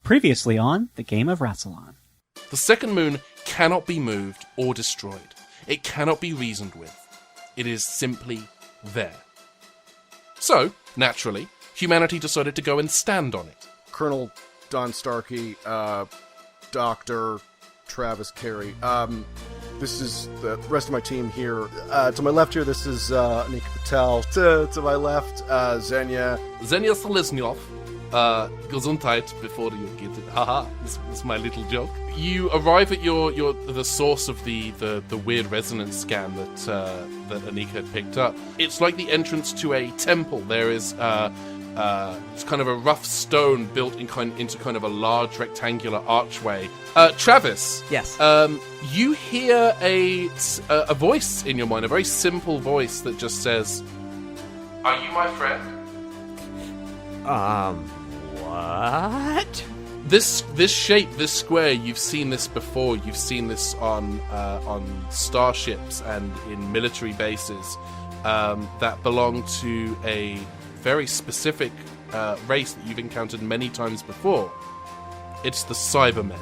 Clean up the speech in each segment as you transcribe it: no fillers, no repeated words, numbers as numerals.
Previously on The Game of Rassilon. The second moon cannot be moved or destroyed. It cannot be reasoned with. It is simply there. So, naturally, humanity decided to go and stand on it. Colonel Don Starkey, Dr. Travis Carey. This is the rest of my team here. To my left here, this is Anika Patel. To my left, Xenia. Xenia Selesnyov. Gesundheit before you get it. Haha, this is my little joke. You arrive at the source of the weird resonance scan that Anika had picked up. It's like the entrance to a temple. There is it's kind of a rough stone built into kind of a large rectangular archway. Travis. Yes. You hear a voice in your mind, a very simple voice that just says, "Are you my friend?" What? This shape, this square, you've seen this before. You've seen this on starships and in military bases that belong to a very specific race that you've encountered many times before. It's the Cybermen.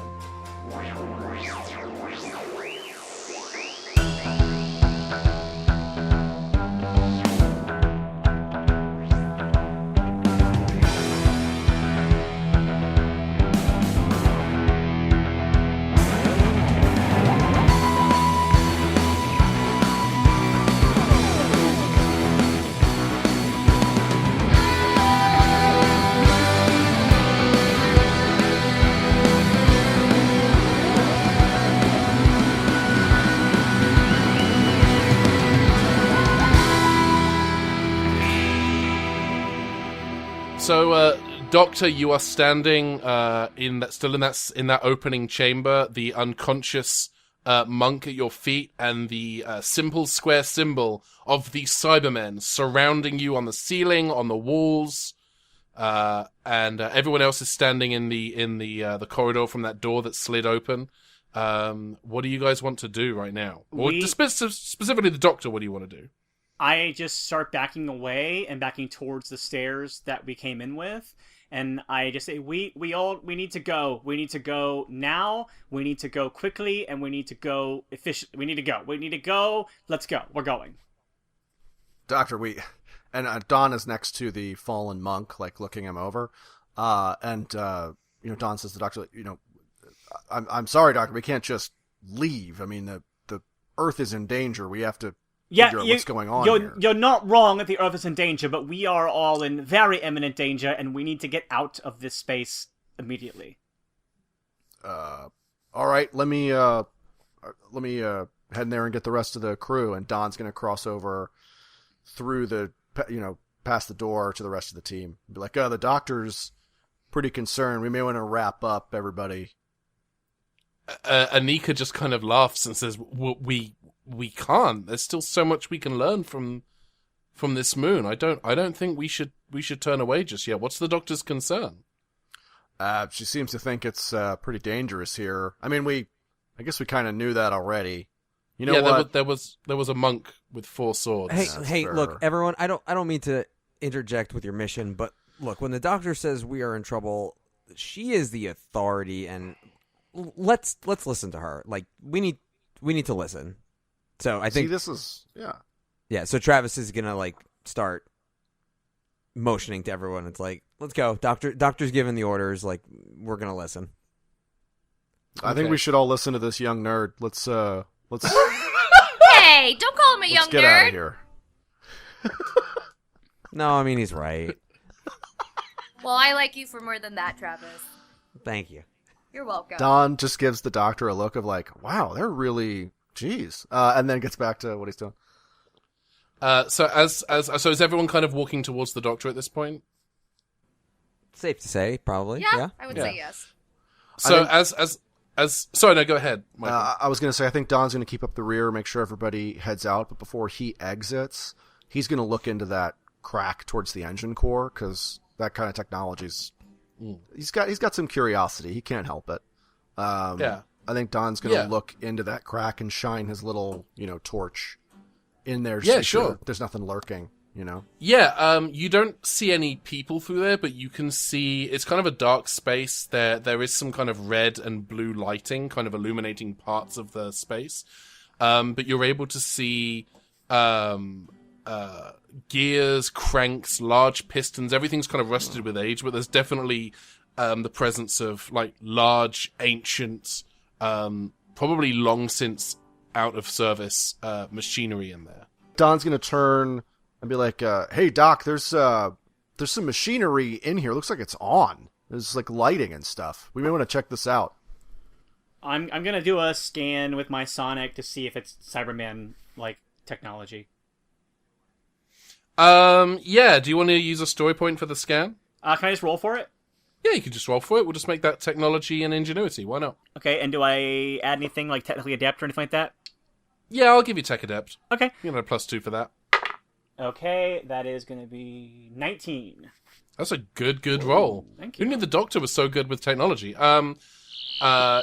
So, Doctor, you are standing in that opening chamber. The unconscious monk at your feet, and the simple square symbol of the Cybermen surrounding you on the ceiling, on the walls, and everyone else is standing in the corridor from that door that slid open. What do you guys want to do right now? Or specifically, the Doctor. What do you want to do? I just start backing away and backing towards the stairs that we came in with, and I just say, we need to go. We need to go now. We need to go quickly, and we need to go efficiently. We need to go. Let's go. We're going. Doctor, Don is next to the fallen monk, like looking him over, and Don says to the Doctor, I'm sorry, Doctor, we can't just leave. I mean, the Earth is in danger. We have to. What's going on here. You're not wrong that the Earth is in danger, but we are all in very imminent danger, and we need to get out of this space immediately. All right, let me head in there and get the rest of the crew, and Don's going to cross over through past the door to the rest of the team. Be like, the Doctor's pretty concerned. We may want to wrap up, everybody. Anika just kind of laughs and says, we can't. There's still so much we can learn from this moon. I don't think we should turn away just yet. What's the Doctor's concern? She seems to think it's pretty dangerous here. I mean, I guess we kind of knew that already. You know what? There was a monk with 4 swords. Hey, look, everyone. I don't mean to interject with your mission, but look, when the Doctor says we are in trouble, she is the authority, and let's listen to her. Like we need to listen. So I think this is yeah. So Travis is gonna start motioning to everyone. It's like, let's go. Doctor's giving the orders. Like, we're gonna listen. I think we should all listen to this young nerd. Let's. Hey, don't call him a young nerd. Let's get out of here. No, I mean, he's right. Well, I like you for more than that, Travis. Thank you. You're welcome. Don just gives the Doctor a look of like, wow, they're really. Jeez. And then gets back to what he's doing. So is everyone kind of walking towards the Doctor at this point? Safe to say, probably. Yeah. I would say yes. So sorry, no, go ahead, Michael. I was going to say, I think Don's going to keep up the rear, make sure everybody heads out, but before he exits, he's going to look into that crack towards the engine core, because that kind of technology's... He's got some curiosity. He can't help it. I think Don's going to look into that crack and shine his little, torch in there. Yeah, sure. There's nothing lurking. you know? Yeah, you don't see any people through there, but you can see it's kind of a dark space. There is some kind of red and blue lighting kind of illuminating parts of the space. But you're able to see gears, cranks, large pistons. Everything's kind of rusted with age, but there's definitely the presence of like large, ancient, probably long since out of service machinery in there. Don's gonna turn and be like, "Hey Doc, there's some machinery in here. Looks like it's on. There's like lighting and stuff. We may want to check this out." I'm gonna do a scan with my Sonic to see if it's Cyberman like technology. Yeah. Do you want to use a story point for the scan? Can I just roll for it? Yeah, you can just roll for it. We'll just make that technology and ingenuity. Why not? Okay, and do I add anything like technically adept or anything like that? Yeah, I'll give you tech adept. Okay. You know, +2 for that. Okay, that is gonna be 19. That's a good roll. Thank you. Who knew the Doctor was so good with technology? Yeah, I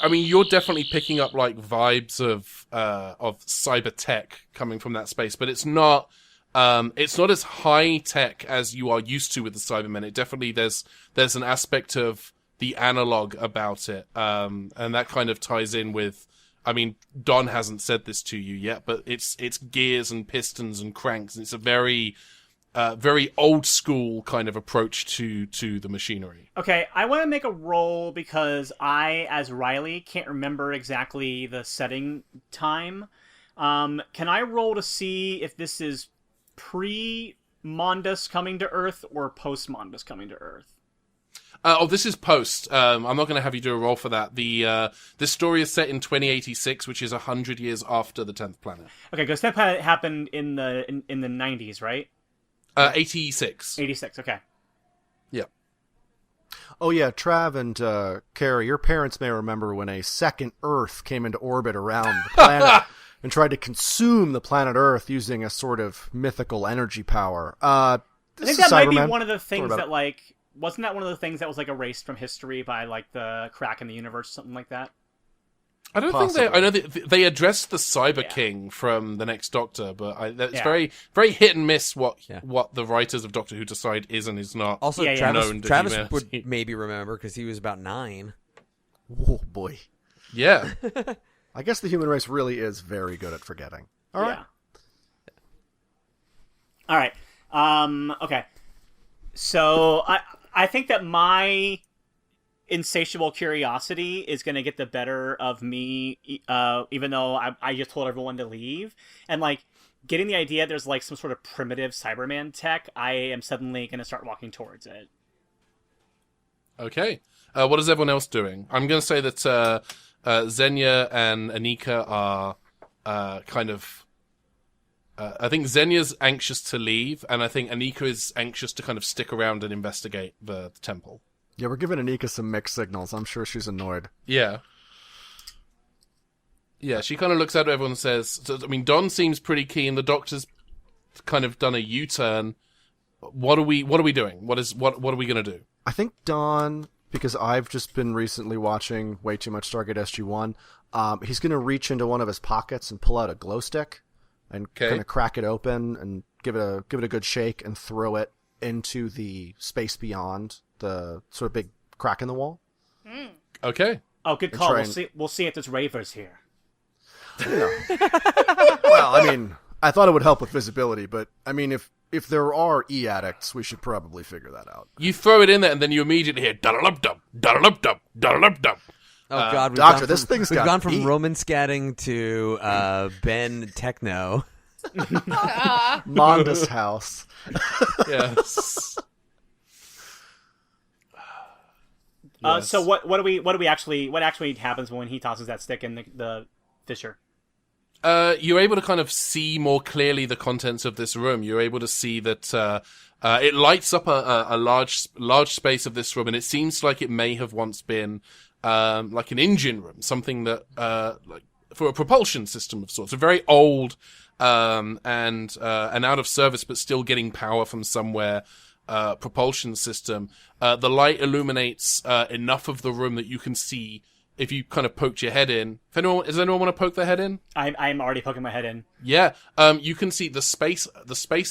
mean, you're definitely picking up like vibes of cyber tech coming from that space, but it's not as high tech as you are used to with the Cybermen. It definitely there's an aspect of the analog about it, and that kind of ties in with. I mean, Don hasn't said this to you yet, but it's gears and pistons and cranks. And it's a very old school kind of approach to the machinery. Okay, I want to make a roll because I, as Riley, can't remember exactly the setting time. Can I roll to see if this is pre-Mondas coming to Earth or post-Mondas coming to Earth? This is post. I'm not going to have you do a roll for that. This story is set in 2086, which is 100 years after the 10th planet. Okay, because that happened in the 90s, right? 86. 86, okay. Yeah. Oh yeah, Trav and Carrie, your parents may remember when a second Earth came into orbit around the planet and tried to consume the planet Earth using a sort of mythical energy power. I think that might be one of the things that, like... Wasn't that one of the things that was, like, erased from history by, like, the crack in the universe or something like that? I don't think I know they addressed the Cyber King from the next Doctor, but it's very, very hit and miss what the writers of Doctor Who decide is and is not. Also, known to Travis humanity. would maybe remember because he was about 9. Oh boy. Yeah. I guess the human race really is very good at forgetting. All right. Yeah. All right. Okay. So I think that my insatiable curiosity is going to get the better of me, even though I just told everyone to leave. And, like, getting the idea there's, like, some sort of primitive Cyberman tech, I am suddenly going to start walking towards it. Okay. What is everyone else doing? I'm going to say that Xenia and Anika are kind of... I think Xenia's anxious to leave, and I think Anika is anxious to kind of stick around and investigate the temple. Yeah, we're giving Anika some mixed signals. I'm sure she's annoyed. Yeah. Yeah, she kind of looks at everyone and says, I mean, Don seems pretty keen. The Doctor's kind of done a U-turn. What are we doing? What are we going to do? I think Don, because I've just been recently watching way too much Stargate SG-1, he's going to reach into one of his pockets and pull out a glow stick and kind of crack it open and give it a good shake and throw it into the space beyond the sort of big crack in the wall. Okay. Oh, good call. We'll see if there's ravers here. Yeah. Well, I mean, I thought it would help with visibility, but I mean, if there are e-addicts, we should probably figure that out. You throw it in there, and then you immediately hear da-da-lum-dum, da-da-lum-dum, da-da-lum-dum. Oh God, Doctor, this thing's we've got gone from beat. Roman scatting to Ben Techno. Mondas house. Yes. So what actually happens when he tosses that stick in the fissure? You're able to kind of see more clearly the contents of this room. You're able to see that it lights up a large space of this room, and it seems like it may have once been like an engine room, something that like for a propulsion system of sorts, a very old and out of service but still getting power from somewhere propulsion system. The light illuminates enough of the room that you can see if you kind of poked your head in. Does anyone want to poke their head in? I'm already poking my head in. Yeah. You can see the space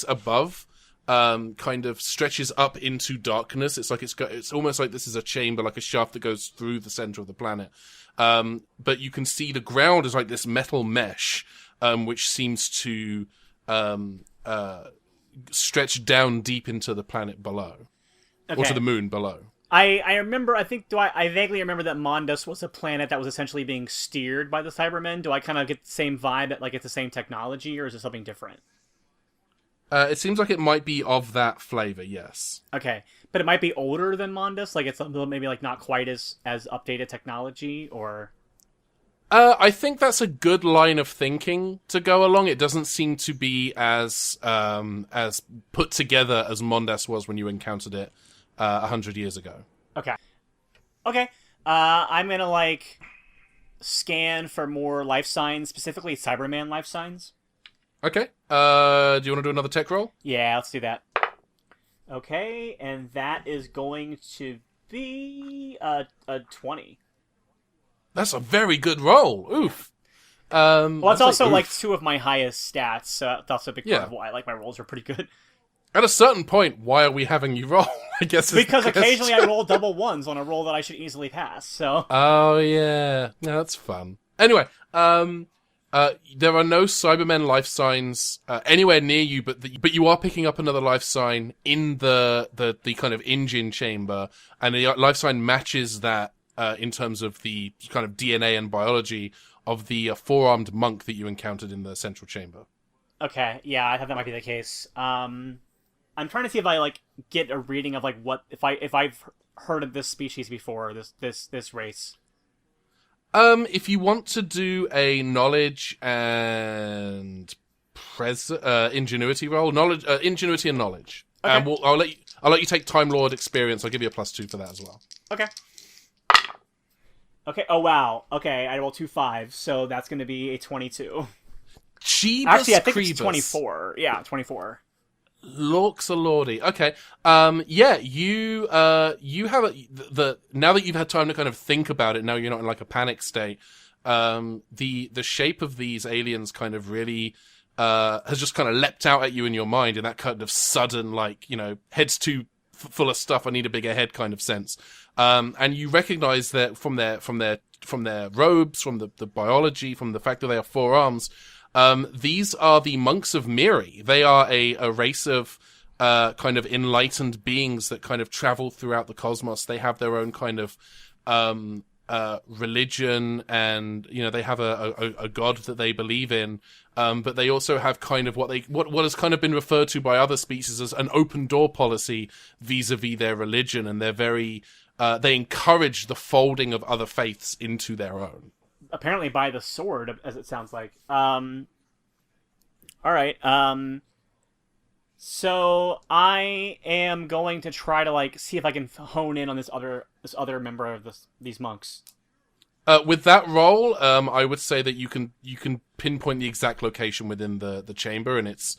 above kind of stretches up into darkness. It's almost like this is a chamber, like a shaft that goes through the center of the planet. But you can see the ground is like this metal mesh, which seems to stretch down deep into the planet below, or to the moon below. I remember, I vaguely remember that Mondas was a planet that was essentially being steered by the Cybermen. Do I kind of get the same vibe that, like, it's the same technology, or is it something different? It seems like it might be of that flavor, yes. Okay, but it might be older than Mondas, like it's a little, maybe like not quite as updated technology, or... I think that's a good line of thinking to go along. It doesn't seem to be as put together as Mondas was when you encountered it 100 years ago. Okay. I'm gonna, like, scan for more life signs, specifically Cyberman life signs. Okay. Do you want to do another tech roll? Yeah, let's do that. Okay, and that is going to be a 20. That's a very good roll. Oof. Well, it's also like two of my highest stats, so that's a big part of why like my rolls are pretty good. At a certain point, why are we having you roll? I guess because occasionally I roll double ones on a roll that I should easily pass. So. Oh yeah, no, that's fun. Anyway, there are no Cybermen life signs anywhere near you, but you are picking up another life sign in the kind of engine chamber, and the life sign matches that in terms of the kind of DNA and biology of the four-armed monk that you encountered in the central chamber. Okay, yeah, I thought that might be the case. I'm trying to see if I like get a reading of like what if I've heard of this species before, this race. If you want to do a knowledge and ingenuity roll, ingenuity and knowledge, okay. I'll let you take Time Lord experience. I'll give you a +2 for that as well. Okay. Okay. Oh wow. Okay, I rolled 2 5s, so that's going to be a 22. Jeebus Actually, I think Creebus. it's 24. Yeah, 24. Lorks a lordy. Okay. Yeah, you have now that you've had time to kind of think about it, now you're not in like a panic state. The shape of these aliens kind of really has just kind of leapt out at you in your mind in that kind of sudden, like, you know, head's too full of stuff, I need a bigger head kind of sense. And you recognize that from their robes, from the biology, from the fact that they have 4 arms. These are the monks of Miri. They are a race of kind of enlightened beings that kind of travel throughout the cosmos. They have their own kind of religion, and you know they have a god that they believe in. But they also have kind of what has kind of been referred to by other species as an open door policy vis-a-vis their religion, and they're very they encourage the folding of other faiths into their own. Apparently by the sword, as it sounds like. All right. So I am going to try to like see if I can hone in on this other member of these monks. With that roll, I would say that you can pinpoint the exact location within the chamber, and it's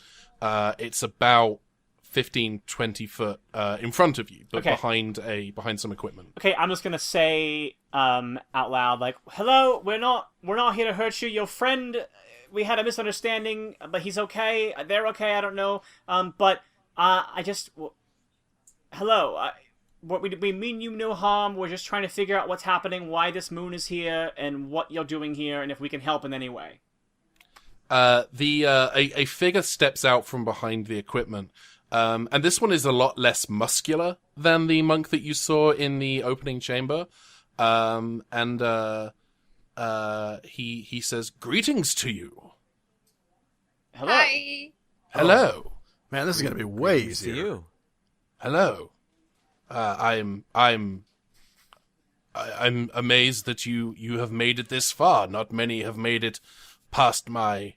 about 15-20 foot in front of you, but behind some equipment. Okay, I'm just gonna say out loud, like, "Hello, we're not here to hurt you. Your friend, we had a misunderstanding, but he's okay. They're okay. I don't know. But hello. We mean you no harm. We're just trying to figure out what's happening, why this moon is here, and what you're doing here, and if we can help in any way." A figure steps out from behind the equipment. And this one is a lot less muscular than the monk that you saw in the opening chamber. He says, "Greetings to you." Hello. Hi. Hello. Man, this is gonna be way easier. To you. Hello. I'm amazed that you have made it this far. Not many have made it past my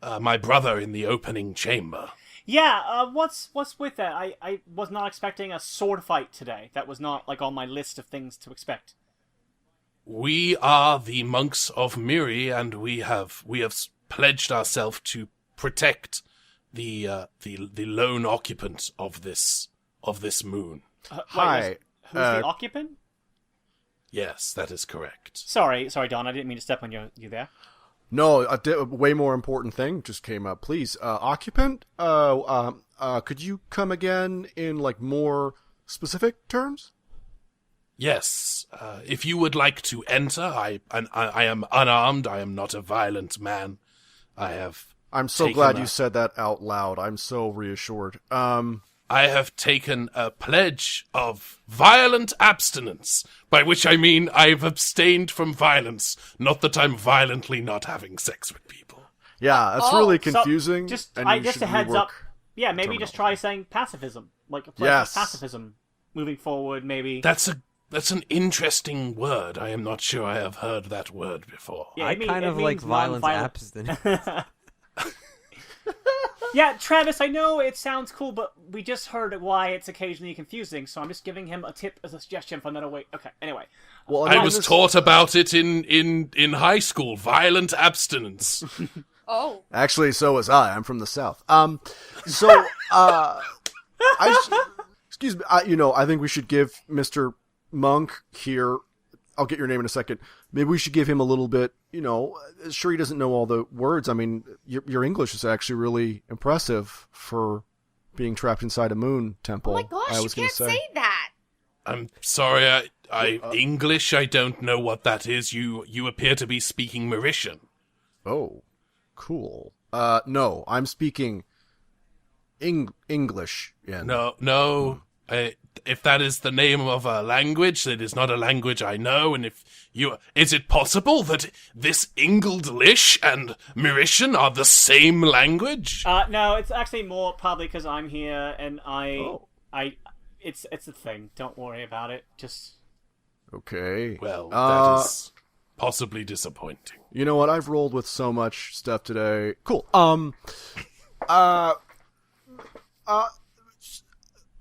brother in the opening chamber. Yeah, what's with that? I was not expecting a sword fight today. That was not like on my list of things to expect. We are the monks of Miri, and we have pledged ourselves to protect the lone occupant of this moon. Hi. Who's the occupant? Yes, that is correct. Sorry, Don. I didn't mean to step on you there. No, a way more important thing just came up. Please, occupant, could you come again in, like, more specific terms? Yes, if you would like to enter, I am unarmed. I am not a violent man. I'm so glad you said that out loud. I'm so reassured. I have taken a pledge of violent abstinence, by which I mean I've abstained from violence, not that I'm violently not having sex with people. Yeah, that's really confusing. Just and just a heads up. Yeah, maybe just try saying pacifism, like a pledge of pacifism, moving forward. Maybe that's an interesting word. I am not sure I have heard that word before. Yeah, I kind of like violence abstinence. Yeah, Travis, I know it sounds cool, but we just heard why it's occasionally confusing, so I'm just giving him a tip as a suggestion for another way. Okay, anyway. Well, I was taught about it in high school, violent abstinence. Oh. Actually, so was I. I'm from the South. Excuse me, I think we should give Mr. Monk here, I'll get your name in a second, maybe we should give him a little bit, sure he doesn't know all the words. I mean, your English is actually really impressive for being trapped inside a moon temple. Oh my gosh, you can't say that. I'm sorry, English, I don't know what that is. You appear to be speaking Mauritian. Oh, cool. No, I'm speaking English. No. If that is the name of a language, it is not a language I know, and is it possible that this English and Mauritian are the same language? No, it's actually more probably because I'm here, and it's a thing. Don't worry about it. Just... Okay. Well, that is possibly disappointing. You know what? I've rolled with so much stuff today. Cool.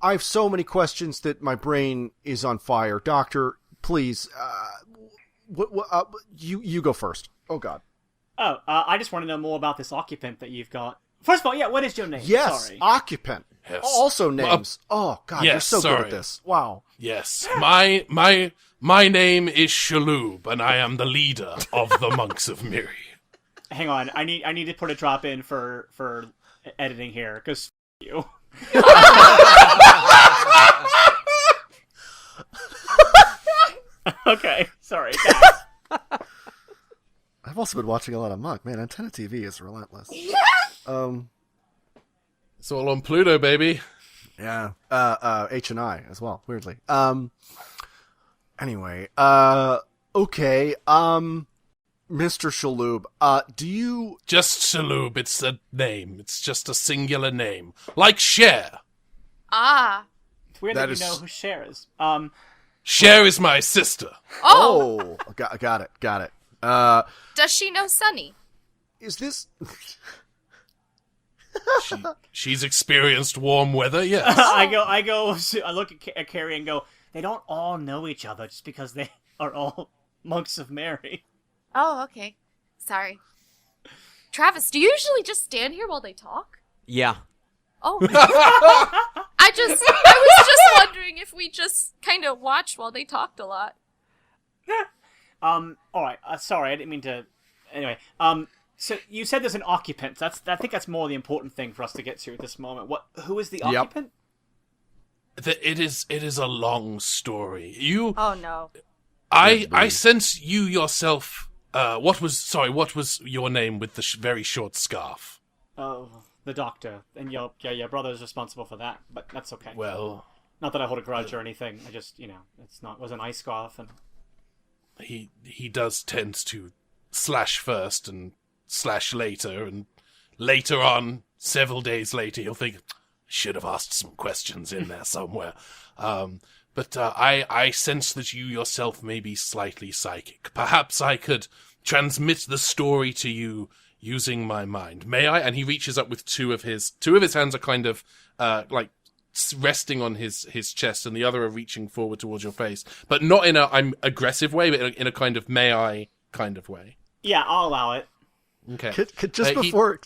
I have so many questions that my brain is on fire. Doctor, please, you go first. Oh, God. I just want to know more about this occupant that you've got. First of all, yeah, what is your name? Yes, Sorry. occupant. Yes. Also names. Oh, God, yes, you're so good at this. Wow. Yes, my name is Shalhoub, and I am the leader of the Monks of Miri. Hang on, I need to put a drop in for editing here, because you. Okay, sorry. I've also been watching a lot of Monk. Man, Antenna TV is relentless. It's all on Pluto, baby. Yeah. H&I as well, weirdly. Anyway, okay. Mr. Shalhoub, do you... Just Shalhoub, it's a name. It's just a singular name. Like Cher. Ah. It's weird that you know who Cher is. Cher is my sister. Oh! Got it. Does she know Sunny? Is this... She's experienced warm weather, yes. I look at Carrie and go, they don't all know each other just because they are all monks of Mary. Oh, okay. Sorry. Travis, do you usually just stand here while they talk? Yeah. Oh. I was just wondering if we just kind of watched while they talked a lot. Alright, sorry, I didn't mean to... Anyway, so you said there's an occupant. I think that's more the important thing for us to get to at this moment. Who is the occupant? It is a long story. Oh no. I sense you yourself. What was your name with the very short scarf? Oh, the doctor. And your brother is responsible for that, but that's okay. Well, not that I hold a grudge or anything. I just, it was an ice scarf, and he does tend to slash first and slash later, and later on, several days later, he'll think, should have asked some questions in there somewhere. But I sense that you yourself may be slightly psychic. Perhaps I could transmit the story to you using my mind. May I? And he reaches up with two of his hands are kind of like resting on his chest, and the other are reaching forward towards your face, but not in a I'm aggressive way, but in a kind of may I kind of way. Yeah, I'll allow it. Okay. Just before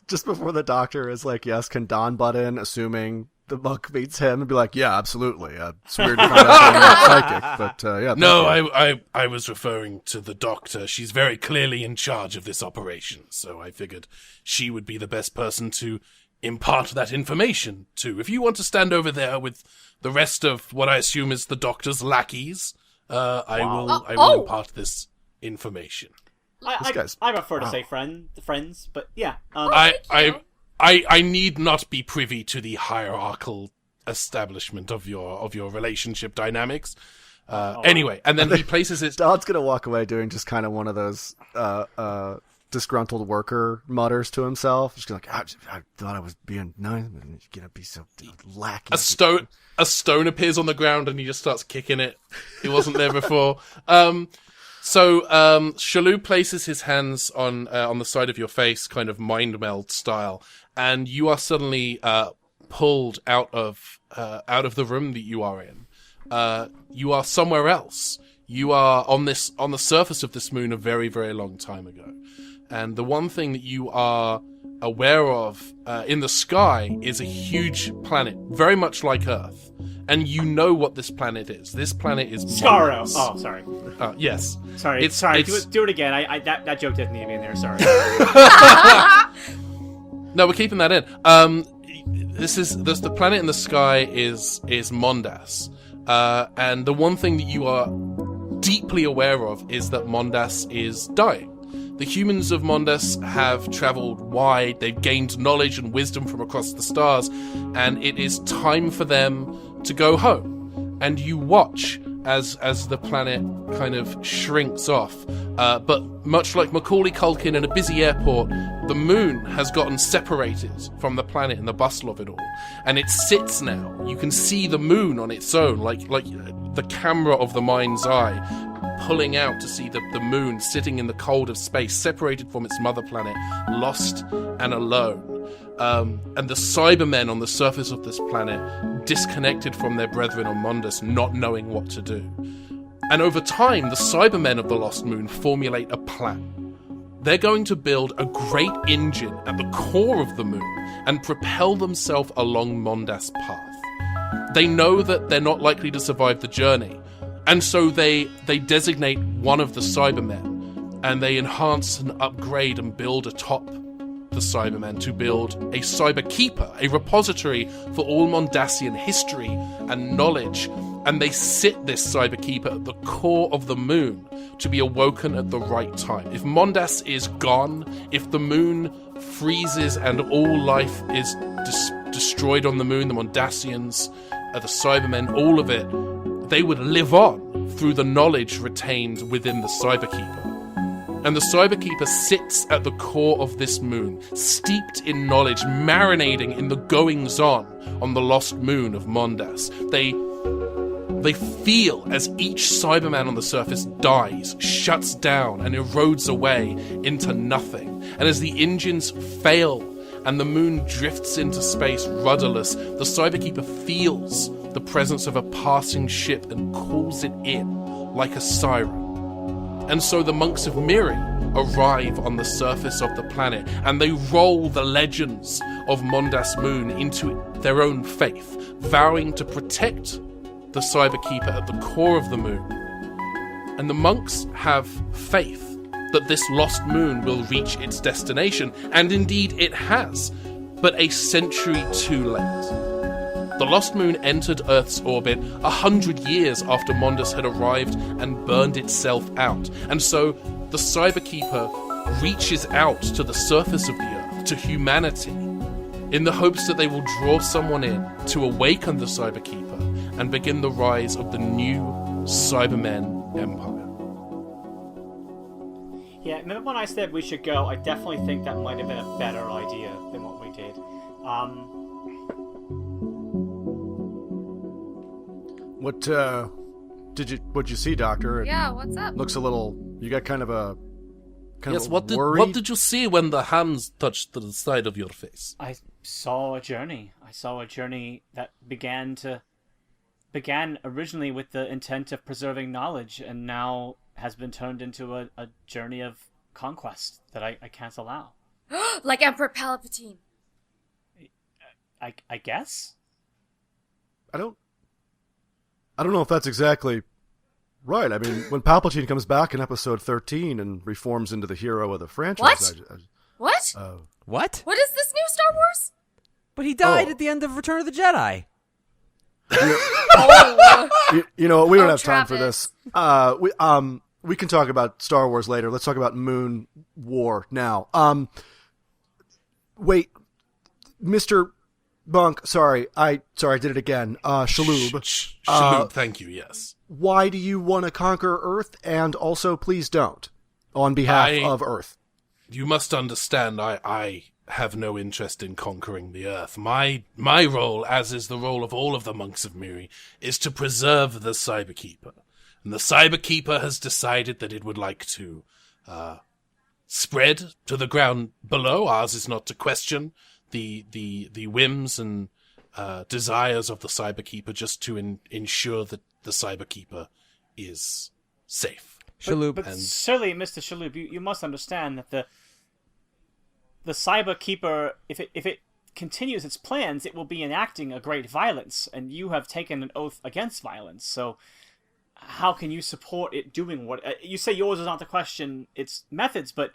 the doctor is like, yes, can Don butt in, assuming the monk meets him and be like, yeah, absolutely. It's weird to find out I'm not psychic, but yeah. No, thank you. I was referring to the doctor. She's very clearly in charge of this operation, so I figured she would be the best person to impart that information to. If you want to stand over there with the rest of what I assume is the doctor's lackeys, I will impart this information. I prefer to say friends, but yeah. I need not be privy to the hierarchical establishment of your relationship dynamics. Anyway, and then he places his... Don's gonna walk away doing just kind of one of those disgruntled worker mutters to himself. Just like, I thought I was being nice, but you're gonna be so lacking. A stone appears on the ground and he just starts kicking it. It wasn't there before. So Shalou places his hands on the side of your face, kind of mind meld style, and you are suddenly pulled out of the room that you are in. You are somewhere else. You are on the surface of this moon a very, very long time ago. And the one thing that you are aware of in the sky is a huge planet, very much like Earth. And you know what this planet is. This planet is Skaro. Mondas. Oh, sorry. Yes. Sorry. Do it again. That joke didn't need to be in there. Sorry. No, we're keeping that in. The planet in the sky is Mondas. And the one thing that you are deeply aware of is that Mondas is dying. The humans of Mondas have traveled wide, they've gained knowledge and wisdom from across the stars, and it is time for them to go home. And you watch as the planet kind of shrinks off. But much like Macaulay Culkin in a busy airport, the moon has gotten separated from the planet in the bustle of it all. And it sits now. You can see the moon on its own, like the camera of the mind's eye, pulling out to see the moon sitting in the cold of space, separated from its mother planet, lost and alone. And the Cybermen on the surface of this planet, disconnected from their brethren on Mondas, not knowing what to do. And over time, the Cybermen of the Lost Moon formulate a plan. They're going to build a great engine at the core of the moon and propel themselves along Mondas' path. They know that they're not likely to survive the journey, and so they designate one of the Cybermen, and they enhance and upgrade and build atop the Cybermen to build a Cyber Keeper, a repository for all Mondasian history and knowledge. And they sit this Cyber Keeper at the core of the moon to be awoken at the right time. If Mondas is gone, if the moon freezes and all life is destroyed on the moon, the Mondasians, the Cybermen, all of it, they would live on through the knowledge retained within the Cyber Keeper. And the Cyber Keeper sits at the core of this moon, steeped in knowledge, marinating in the goings-on the Lost Moon of Mondas. They feel as each Cyberman on the surface dies, shuts down, and erodes away into nothing. And as the engines fail and the moon drifts into space rudderless, the Cyberkeeper feels the presence of a passing ship and calls it in like a siren. And so the monks of Miri arrive on the surface of the planet, and they roll the legends of Mondas Moon into their own faith, vowing to protect the Cyberkeeper at the core of the moon. And the monks have faith that this lost moon will reach its destination, and indeed it has, but a century too late. The Lost Moon entered Earth's orbit 100 years after Mondas had arrived and burned itself out, and so the Cyberkeeper reaches out to the surface of the Earth, to humanity, in the hopes that they will draw someone in to awaken the Cyberkeeper and begin the rise of the new Cybermen Empire. Yeah, remember when I said we should go? I definitely think that might have been a better idea than what we did. What'd you see, Doctor? Yeah, what's up? Looks a little. You got kind of a. Yes, what did you see when the hands touched the side of your face? I saw a journey. I saw a journey that began originally with the intent of preserving knowledge, and now has been turned into a journey of conquest that I can't allow. Like Emperor Palpatine. I guess? I don't know if that's exactly right. I mean, when Palpatine comes back in episode 13 and reforms into the hero of the franchise... What? What? What is this new Star Wars? But he died at the end of Return of the Jedi. You know, we don't have time for Travis. this. We can talk about Star Wars later. Let's talk about Moon War now. Wait, Mr. Bunk, sorry, I did it again. Shalhoub. Shalhoub, thank you, yes. Why do you want to conquer Earth? And also, please don't, on behalf of Earth. You must understand, I have no interest in conquering the Earth. My role, as is the role of all of the monks of Miri, is to preserve the Cyberkeeper. And the Cyberkeeper has decided that it would like to spread to the ground below. Ours is not to question the whims and desires of the Cyberkeeper, just to ensure that the Cyberkeeper is safe. Shalhoub. But surely, Mr. Shalhoub, you must understand that the Cyberkeeper, if it continues its plans, it will be enacting a great violence, and you have taken an oath against violence. So, how can you support it doing what you say? Yours is not to question its methods, but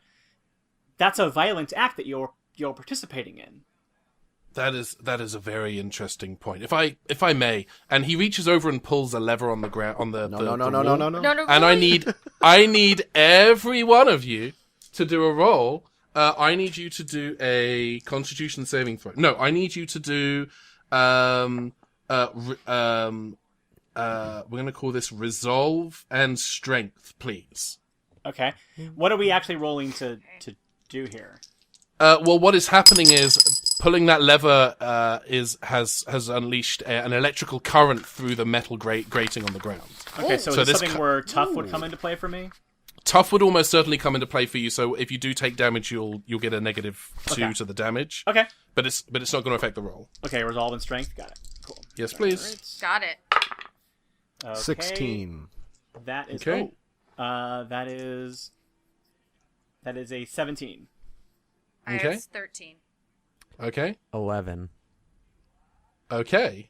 that's a violent act that you're participating in. That is a very interesting point. If I may, and he reaches over and pulls a lever on the ground on the No. And I need every one of you to do a roll. I need you to do a Constitution saving throw. No, I need you to do we're going to call this Resolve and Strength, please. Okay. What are we actually rolling to do here? Well, what is happening is pulling that lever has unleashed an electrical current through the metal grating on the ground. Okay, so is this something where Tough would Ooh. come into play for me? Tough would almost certainly come into play for you. So if you do take damage, you'll get a -2 to the damage. Okay. But it's not going to affect the roll. Okay, Resolve and Strength. Got it. Cool. Yes, please. Got it. Okay. 16. That is Okay. that is a 17. I Okay. have 13. Okay. 11. Okay.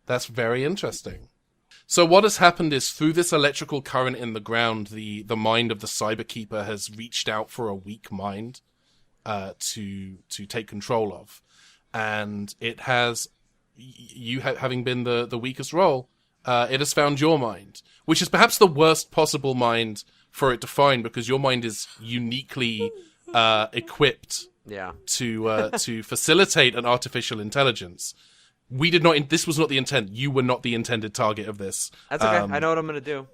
That's very interesting. So what has happened is through this electrical current in the ground, the mind of the Cyberkeeper has reached out for a weak mind to take control of. And it has, you having been the weakest role, it has found your mind, which is perhaps the worst possible mind for it to find, because your mind is uniquely equipped Yeah. to facilitate an artificial intelligence. We did not. This was not the intent. You were not the intended target of this. That's okay. I know what I'm going to do.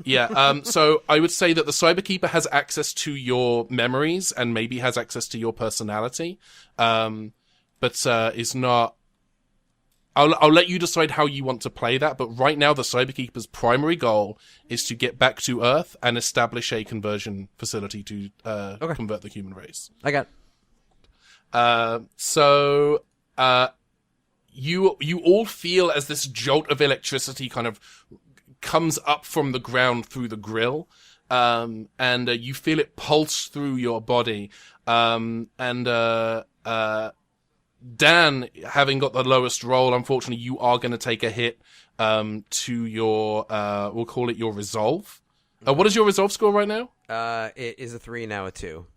Yeah. So I would say that the Cyberkeeper has access to your memories and maybe has access to your personality, but is not. I'll let you decide how you want to play that. But right now, the Cyberkeeper's primary goal is to get back to Earth and establish a conversion facility to convert the human race. I got You all feel as this jolt of electricity kind of comes up from the ground through the grill, and you feel it pulse through your body. Dan, having got the lowest roll, unfortunately, you are going to take a hit to your, we'll call it your resolve. What is your resolve score right now? it is a 3, now a 2.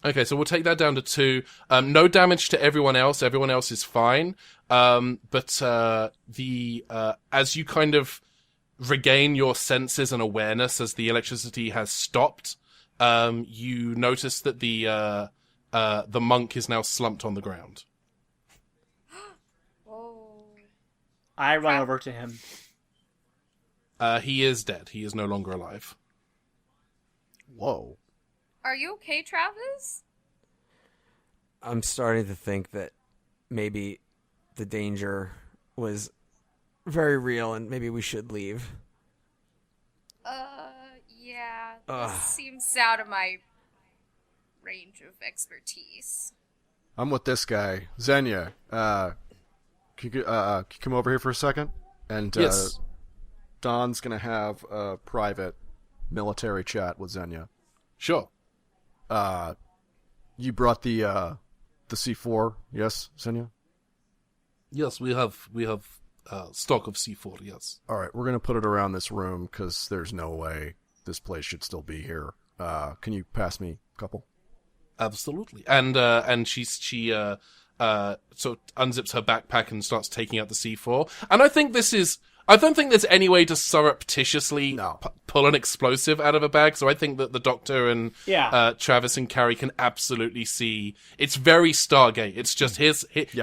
Okay, so we'll take that down to 2. No damage to everyone else. Everyone else is fine. But as you kind of regain your senses and awareness as the electricity has stopped, you notice that the monk is now slumped on the ground. Whoa. I run over to him. He is dead. He is no longer alive. Whoa. Are you okay, Travis? I'm starting to think that maybe the danger was very real and maybe we should leave. Yeah. Ugh. This seems out of my range of expertise. I'm with this guy. Xenia, can you come over here for a second? And Yes. Don's going to have a private military chat with Xenia. Sure. You brought the C4, yes, Xenia? Yes, we have stock of C4. Yes. All right, we're gonna put it around this room because there's no way this place should still be here. Can you pass me a couple? Absolutely. And she sort of unzips her backpack and starts taking out the C4. And I don't think there's any way to surreptitiously pull an explosive out of a bag. So I think that the Doctor and Travis and Carrie can absolutely see. It's very Stargate. It's just here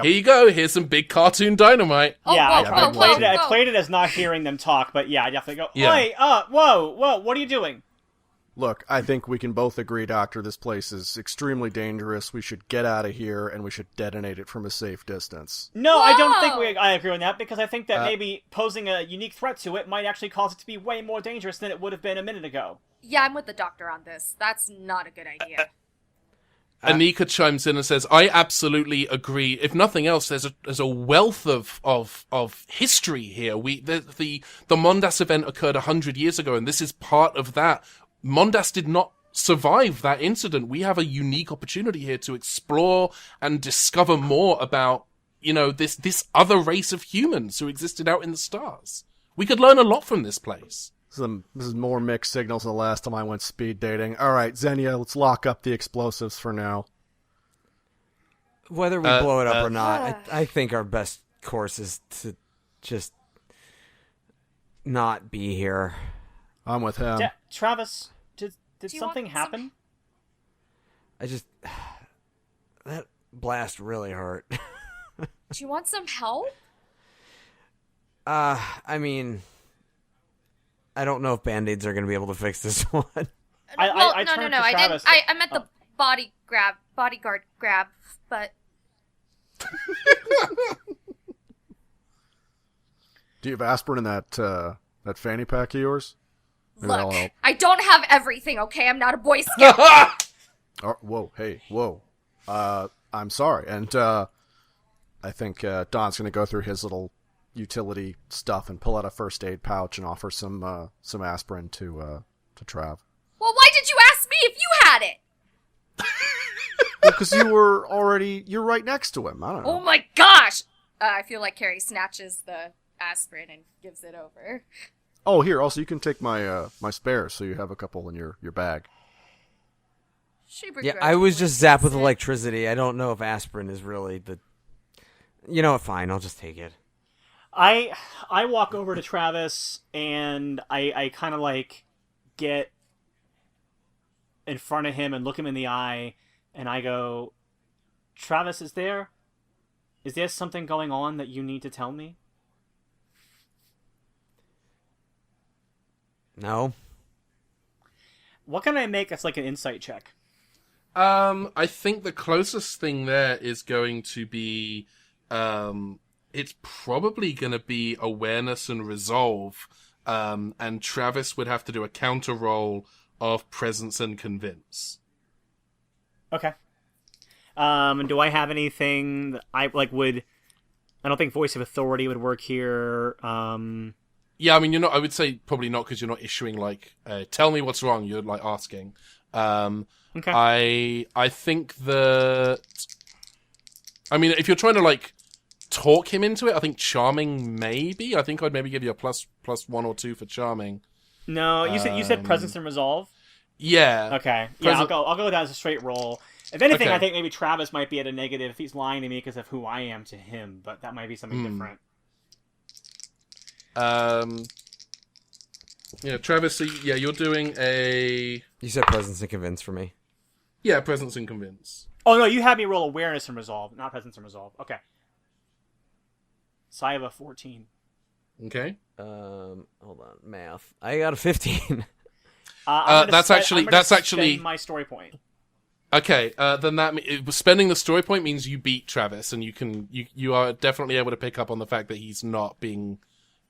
you go. Here's some big cartoon dynamite. Oh, Yeah, whoa, I whoa. played it as not hearing them talk, but yeah, I definitely go, Yeah. Oi, whoa, what are you doing? Look, I think we can both agree, Doctor, this place is extremely dangerous. We should get out of here, and we should detonate it from a safe distance. No, I don't think Whoa! I agree on that, because I think that maybe posing a unique threat to it might actually cause it to be way more dangerous than it would have been a minute ago. Yeah, I'm with the Doctor on this. That's not a good idea. Anika chimes in and says, "I absolutely agree. If nothing else, there's a wealth of history here. The Mondas event occurred 100 years ago, and this is part of that. Mondas did not survive that incident. We have a unique opportunity here to explore and discover more about, this other race of humans who existed out in the stars. We could learn a lot from this place." This is more mixed signals than the last time I went speed dating. All right, Xenia, let's lock up the explosives for now. Whether we blow it up or not, I think our best course is to just not be here. I'm with him. Travis, did you something want happen? That blast really hurt. Do you want some help? I mean, I don't know if Band-Aids are going to be able to fix this one. I No. turned to I Travis. didn't. I meant the bodyguard grab, but Do you have aspirin in that fanny pack of yours? Maybe that'll look, help. I don't have everything. Okay, I'm not a Boy Scout. Oh, whoa. I'm sorry. And I think Don's going to go through his little utility stuff and pull out a first aid pouch and offer some aspirin to Trav. Well, why did you ask me if you had it? Because you're right next to him. I don't know. Oh my gosh! I feel like Carrie snatches the aspirin and gives it over. Oh, here. Also, you can take my my spares, so you have a couple in your bag. She Yeah, I was just zapped with electricity. I don't know if aspirin is really the... You know what, fine, I'll just take it. I walk over to Travis and I kind of get in front of him and look him in the eye and I go, Travis, is there something going on that you need to tell me? No. What can I make that's like an insight check? I think the closest thing there is going to be, it's probably going to be awareness and resolve, and Travis would have to do a counter roll of presence and convince. Okay. Do I have anything that I don't think voice of authority would work here. Yeah, I mean, I would say probably not because you're not issuing tell me what's wrong. You're asking. Okay. I think that, I mean, if you're trying to talk him into it, I think charming maybe. I think I'd maybe give you a plus 1 or 2 for charming. No, you said presence and resolve. Yeah. Okay. Yeah, I'll go with that as a straight roll. If anything, Okay. I think maybe Travis might be at a negative if he's lying to me because of who I am to him, but that might be something different. Yeah, Travis, so, yeah, you're doing a... You said presence and convince for me. Yeah, presence and convince. Oh, no, you had me roll awareness and resolve, not presence and resolve. Okay. So I have a 14. Okay. Hold on, math. I got a 15. That's actually spend my story point. Okay, then spending the story point means you beat Travis, and you are definitely able to pick up on the fact that he's not being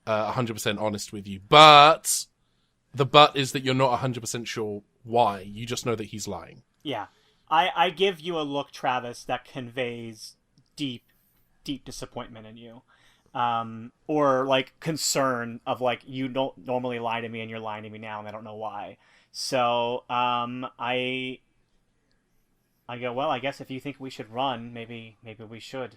100% honest with you. But the but is that you're not 100% sure why. You just know that he's lying. Yeah. I give you a look, Travis, that conveys deep disappointment in you. Or concern of you don't normally lie to me and you're lying to me now and I don't know why. So, I go, well, I guess if you think we should run, maybe we should.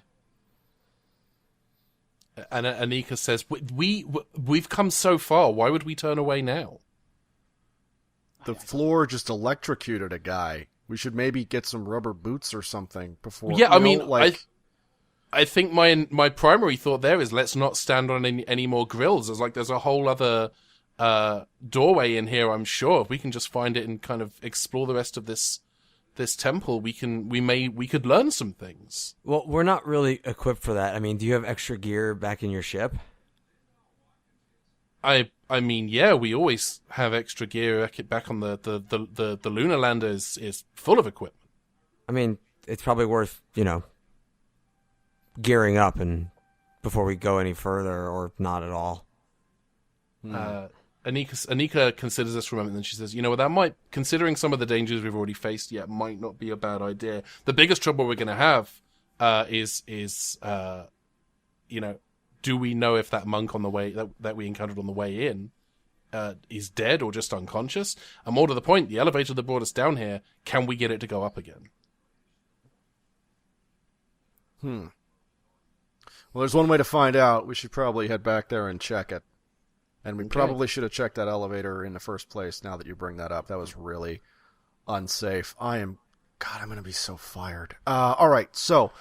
And Anika says, we've come so far. Why would we turn away now? The floor just electrocuted a guy. We should maybe get some rubber boots or something before. Yeah, I mean, like. I think my primary thought there is let's not stand on any more grills. There's a whole other doorway in here. I'm sure if we can just find it and kind of explore the rest of this temple, we could learn some things. Well, we're not really equipped for that. I mean, do you have extra gear back in your ship? I mean, yeah, we always have extra gear back on the lunar lander is full of equipment. I mean, it's probably worth, gearing up and before we go any further, or not at all. Anika considers this for a moment, and then she says, that might, considering some of the dangers we've already faced, might not be a bad idea. The biggest trouble we're going to have is do we know if that monk on the way that we encountered on the way in is dead or just unconscious? And more to the point, the elevator that brought us down here, can we get it to go up again? Well, there's one way to find out. We should probably head back there and check it. And we Okay. probably should have checked that elevator in the first place, now that you bring that up. That was really unsafe. I'm going to be so fired. All right, so,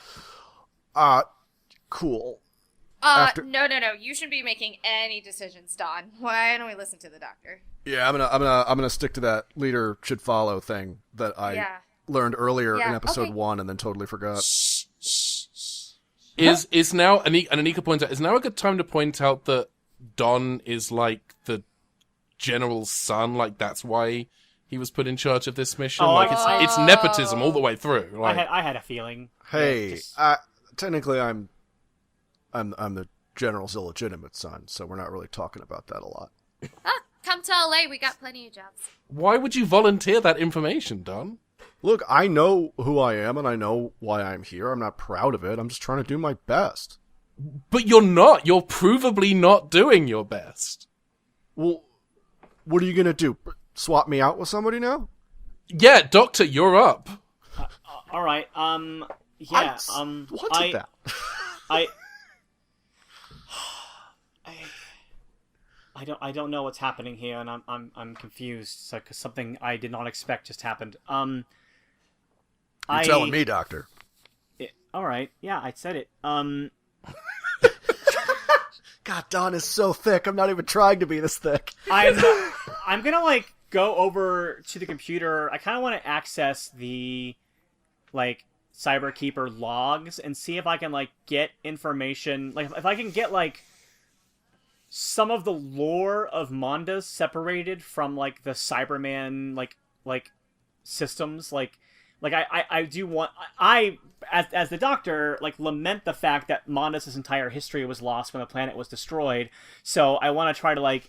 cool. No. You shouldn't be making any decisions, Don. Why don't we listen to the doctor? Yeah, I'm gonna stick to that leader should follow thing that I learned earlier in episode 1 and then totally forgot. Is now, and Anika points out, is now a good time to point out that Don is like the general's son, like that's why he was put in charge of this mission. It's nepotism all the way through. Like, I had a feeling. Hey, technically I'm the general's illegitimate son, so we're not really talking about that a lot. Come to LA, we got plenty of jobs. why would you volunteer that information, Don? Look, I know who I am and I know why I'm here. I'm not proud of it. I'm just trying to do my best. But you're not. You're provably not doing your best. Well, what are you gonna do? Swap me out with somebody now? Yeah, Doctor, you're up. All right. What's with that? I don't know what's happening here, and I'm confused. So, 'cause something I did not expect just happened. You're telling me, Doctor. All right. Yeah, I said it. God, Don is so thick. I'm not even trying to be this thick. I'm gonna go over to the computer. I kind of want to access the Cyberkeeper logs and see if I can get information. If I can get some of the lore of Mondas separated from the Cyberman systems. I do want as the Doctor lament the fact that Mondas' entire history was lost when the planet was destroyed. So I want to try to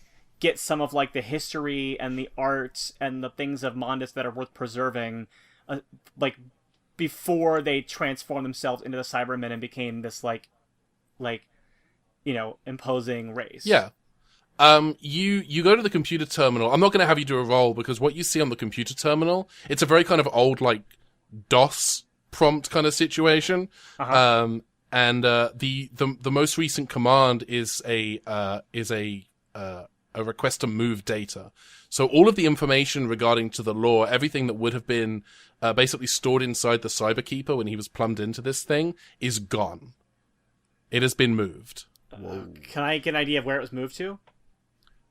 get some of the history and the art and the things of Mondas that are worth preserving, before they transformed themselves into the Cybermen and became this imposing race. Yeah. You go to the computer terminal. I'm not going to have you do a roll because what you see on the computer terminal, it's a very kind of old DOS prompt kind of situation. Uh-huh. And the most recent command is a request to move data. So all of the information regarding to the lore, everything that would have been basically stored inside the Cyberkeeper when he was plumbed into this thing, is gone. It has been moved. Can I get an idea of where it was moved to?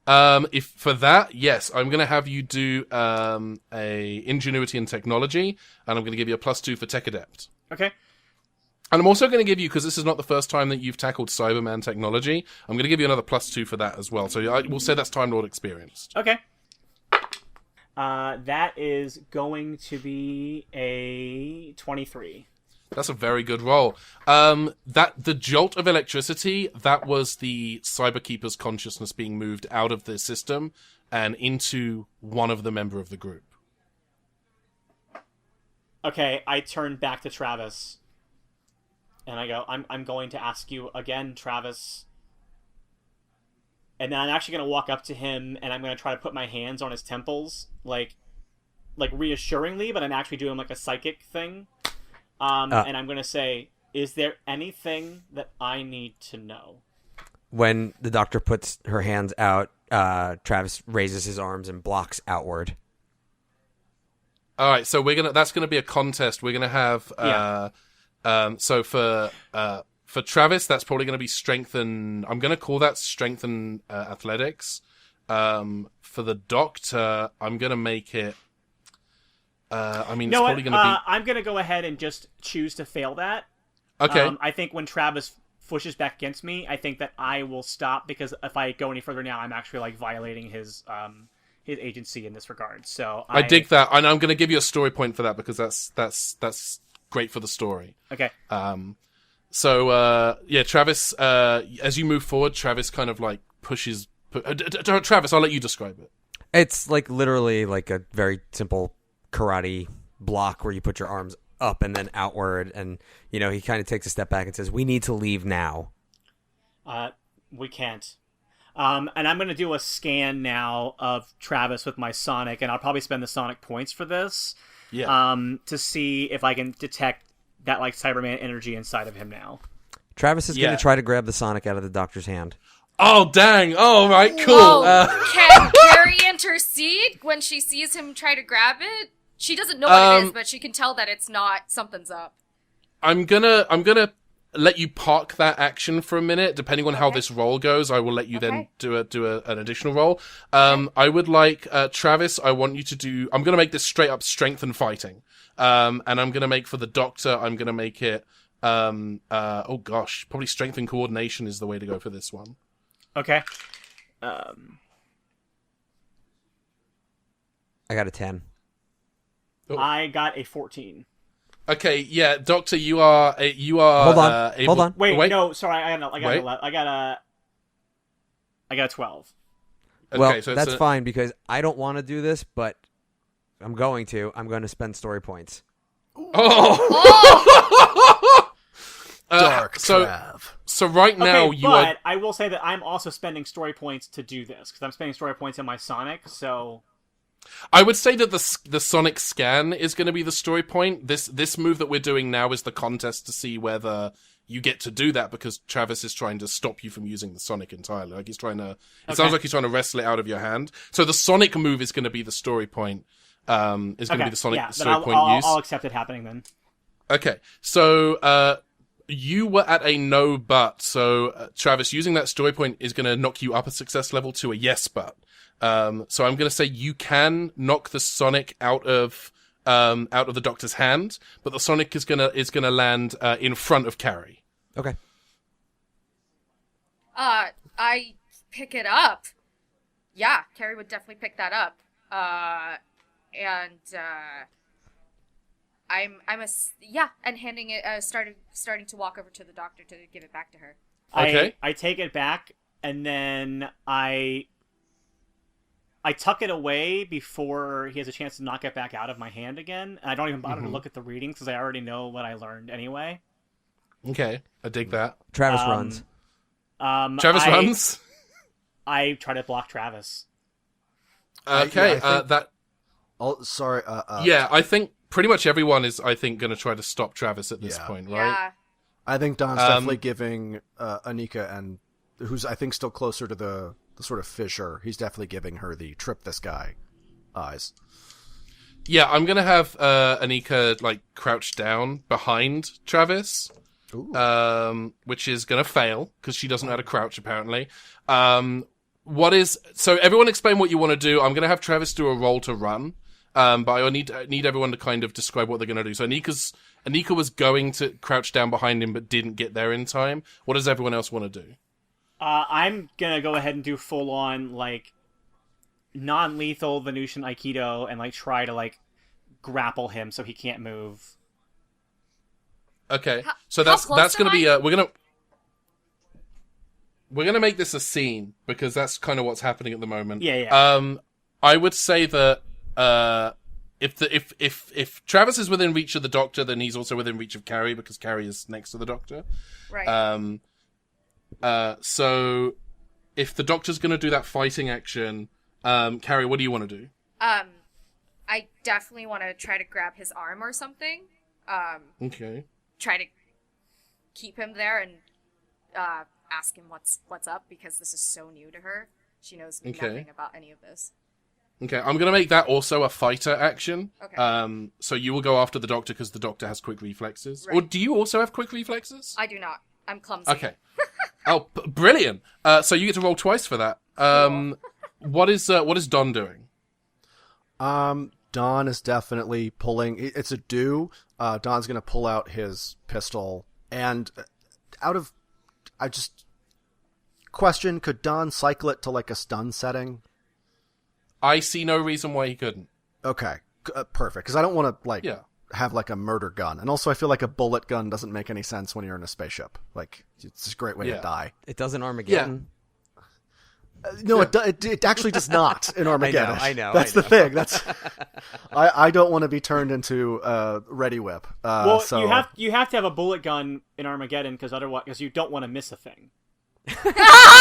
If for that, yes, I'm going to have you do a ingenuity and technology, and I'm going to give you a +2 for tech adept. Okay. And I'm also going to give you, because this is not the first time that you've tackled Cyberman technology, I'm going to give you another +2 for that as well. So we'll say that's Time Lord experienced. Okay. That is going to be a 23. That's a very good roll. The jolt of electricity, that was the Cyberkeeper's consciousness being moved out of the system and into one of the member of the group. Okay, I turn back to Travis. And I go, I'm going to ask you again, Travis. And then I'm actually going to walk up to him and I'm going to try to put my hands on his temples, reassuringly, but I'm actually doing a psychic thing. And I'm going to say, is there anything that I need to know? when the doctor puts her hands out, Travis raises his arms and blocks outward. All right, so that's gonna be a contest. We're gonna have so for Travis, that's probably gonna be strength and I'm gonna call that strength and athletics. For the doctor, I'm gonna make it. I mean, it's probably gonna be. I'm gonna go ahead and just choose to fail that. Okay. I think when Travis pushes back against me, I think that I will stop, because if I go any further now, I'm actually like violating his agency in this regard. So I dig that, and I'm going to give you a story point for that because that's great for the story. Okay. So Travis, as you move forward, Travis kind of like pushes. Travis, I'll let you describe it. It's like literally like a very simple karate block where you put your arms up and then outward, and he kind of takes a step back and says, "We need to leave now." We can't. And I'm going to do a scan now of Travis with my Sonic, and I'll probably spend the Sonic points for this. Yeah. To see if I can detect that like Cyberman energy inside of him now. Travis is going to try to grab the Sonic out of the doctor's hand. Oh, dang. Oh, right, cool. Whoa. Can Carrie intercede when she sees him try to grab it? She doesn't know what it is, but she can tell that it's not, something's up. I'm gonna let you park that action for a minute. Depending on how this roll goes, I will let you then do an additional roll. I would like, Travis, I want you to do, I'm gonna make this straight up strength and fighting. And I'm gonna make for the doctor, I'm gonna make it, oh gosh, probably strength and coordination is the way to go for this one. Okay. I got a 10. Oh. I got a 14. Okay, yeah, Doctor, you are. Hold on. Wait, no, sorry, I got a 12. Okay, Well, so that's fine because I don't want to do this, but I'm going to. I'm going to spend story points. Oh! Dark Trav. So right now you but are. I will say that I'm also spending story points to do this, because I'm spending story points in my Sonic, so... I would say that the Sonic scan is going to be the story point. This move that we're doing now is the contest to see whether you get to do that, because Travis is trying to stop you from using the Sonic entirely. Like he's trying to. It sounds like he's trying to wrestle it out of your hand. So the Sonic move is going to be the story point. Is going to be the Sonic story point use. I'll accept it happening then. Okay, so you were at a no but. So Travis, using that story point is going to knock you up a success level to a yes but. So I'm going to say you can knock the Sonic out of the Doctor's hand, but the Sonic is gonna land in front of Carrie. Okay. I pick it up. Yeah, Carrie would definitely pick that up. And handing it, starting to walk over to the Doctor to give it back to her. Okay. I take it back, and then I tuck it away before he has a chance to knock it back out of my hand again. And I don't even bother to look at the readings because I already know what I learned anyway. Okay, I dig that. Travis runs. Travis runs? I try to block Travis. Okay, that... Oh, sorry. yeah, I think pretty much everyone is, I think, going to try to stop Travis at this point, right? Yeah. I think Don's definitely giving Anika, and who's, I think, still closer to the sort of fissure, he's definitely giving her the trip this guy eyes. Yeah, I'm going to have Anika, like, crouch down behind Travis. Which is going to fail, because she doesn't know how to crouch, apparently. So everyone explain what you want to do. I'm going to have Travis do a roll to run, but I need everyone to kind of describe what they're going to do. So Anika was going to crouch down behind him, but didn't get there in time. What does everyone else want to do? I'm going to go ahead and do full-on, like, non-lethal Venusian Aikido and, like, try to, like, grapple him so he can't move. Okay, so that's going to be we're gonna make this a scene because that's kind of what's happening at the moment. Yeah. I would say that if Travis is within reach of the Doctor, then he's also within reach of Carrie because Carrie is next to the Doctor. Right. So if the Doctor's gonna do that fighting action, Carrie, what do you want to do? I definitely want to try to grab his arm or something. Okay. Try to keep him there and ask him what's up, because this is so new to her. She knows Okay. nothing about any of this. Okay, I'm gonna make that also a fighter action. Okay. So you will go after the doctor because the doctor has quick reflexes. Right. Or do you also have quick reflexes? I do not. I'm clumsy. Okay. Oh, brilliant. So you get to roll twice for that. What is Don doing? Don is definitely pulling. It's a do. Don's gonna pull out his pistol, and question: could Don cycle it to like a stun setting? I see no reason why he couldn't. Okay, perfect. Because I don't want to have like a murder gun, and also I feel like a bullet gun doesn't make any sense when you're in a spaceship. Like it's a great way to die. It doesn't Armageddon. No, it actually does not in Armageddon. I know. That's the thing. That's I don't want to be turned into Ready Whip. Well, so... you have to have a bullet gun in Armageddon because you don't want to miss a thing.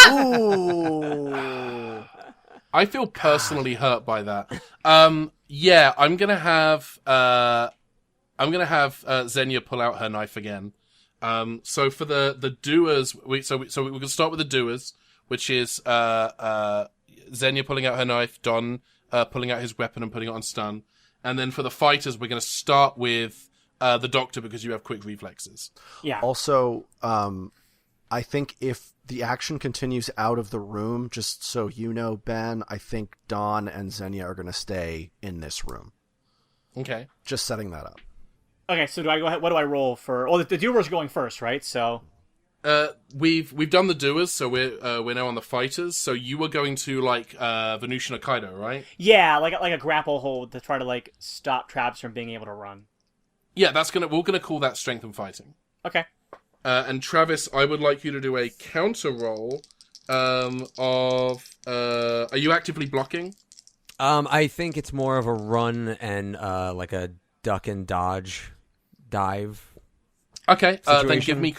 Ooh. I feel personally hurt by that. Yeah, I'm gonna have Xenia pull out her knife again. So for the doers, we can start with the doers, which is Xenia pulling out her knife, Don pulling out his weapon and putting it on stun, and then for the fighters, we're gonna start with the doctor because you have quick reflexes. Yeah. Also, I think if the action continues out of the room, just so you know, Ben, I think Don and Xenia are going to stay in this room. Okay. Just setting that up. Okay, so do I go ahead? What do I roll for? Oh, the doer's going first, right? So we've done the doers, so we're now on the fighters. So you were going to Venusian Hokkaido, right? yeah, like a grapple hold to try to stop Travis from being able to run. Yeah, we're gonna call that strength and fighting. Okay. And Travis, I would like you to do a counter roll are you actively blocking? I think it's more of a run and like a duck and dodge dive. Okay, then situation. give me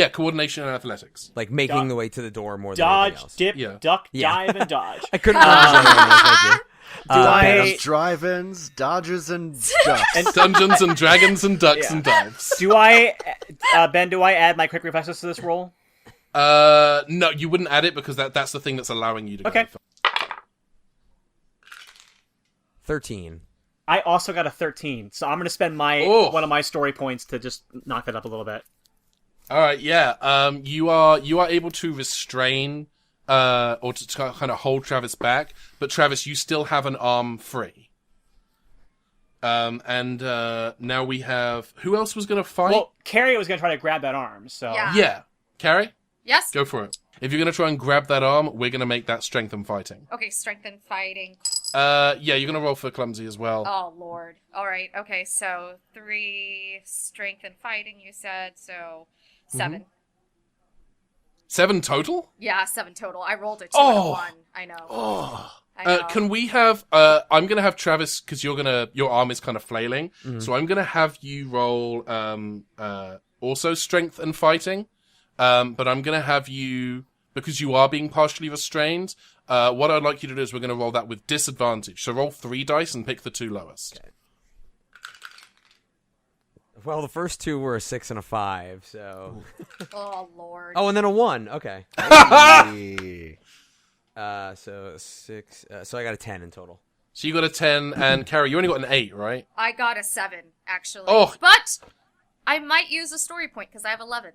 coordination and athletics. Like making the way to the door more than Dodge, anything else. dip, Yeah. duck, dive, and dodge. I couldn't remember. Thank you. I- Drive-ins, dodges, and ducks. Dungeons and Dragons and Ducks and Dives. Do I, Ben? Do I add my quick reflexes to this roll? No, you wouldn't add it because that's the thing that's allowing you to Okay. go. 13. I also got a 13, so I'm going to spend one of my story points to just knock that up a little bit. All right, yeah. You are able to restrain or to kind of hold Travis back, but Travis, you still have an arm free. And now we have who else was going to fight? Well, Carrie was going to try to grab that arm, so Yeah, Carrie, Yes? go for it. If you're going to try and grab that arm, we're going to make that strength and fighting. Okay, strength and fighting. Yeah, you're going to roll for clumsy as well. Oh, Lord. All right, okay, so 3 strength and fighting, you said, so 7. 7 total? Yeah, 7 total. I rolled a 2 and a 1. I know. Oh. I know. Can we have? I'm gonna have Travis because your arm is kind of flailing, so I'm gonna have you roll also strength and fighting, but I'm gonna have you because you are being partially restrained. What I'd like you to do is we're gonna roll that with disadvantage. So roll 3 dice and pick the 2 lowest. Okay. Well, the first 2 were a 6 and a 5, so. Oh, Lord. Oh, and then a 1. Okay. Hey. So 6. So I got a 10 in total. So you got a 10, and Carrie, you only got an 8, right? I got a 7, actually. Oh. But I might use a story point because I have 11.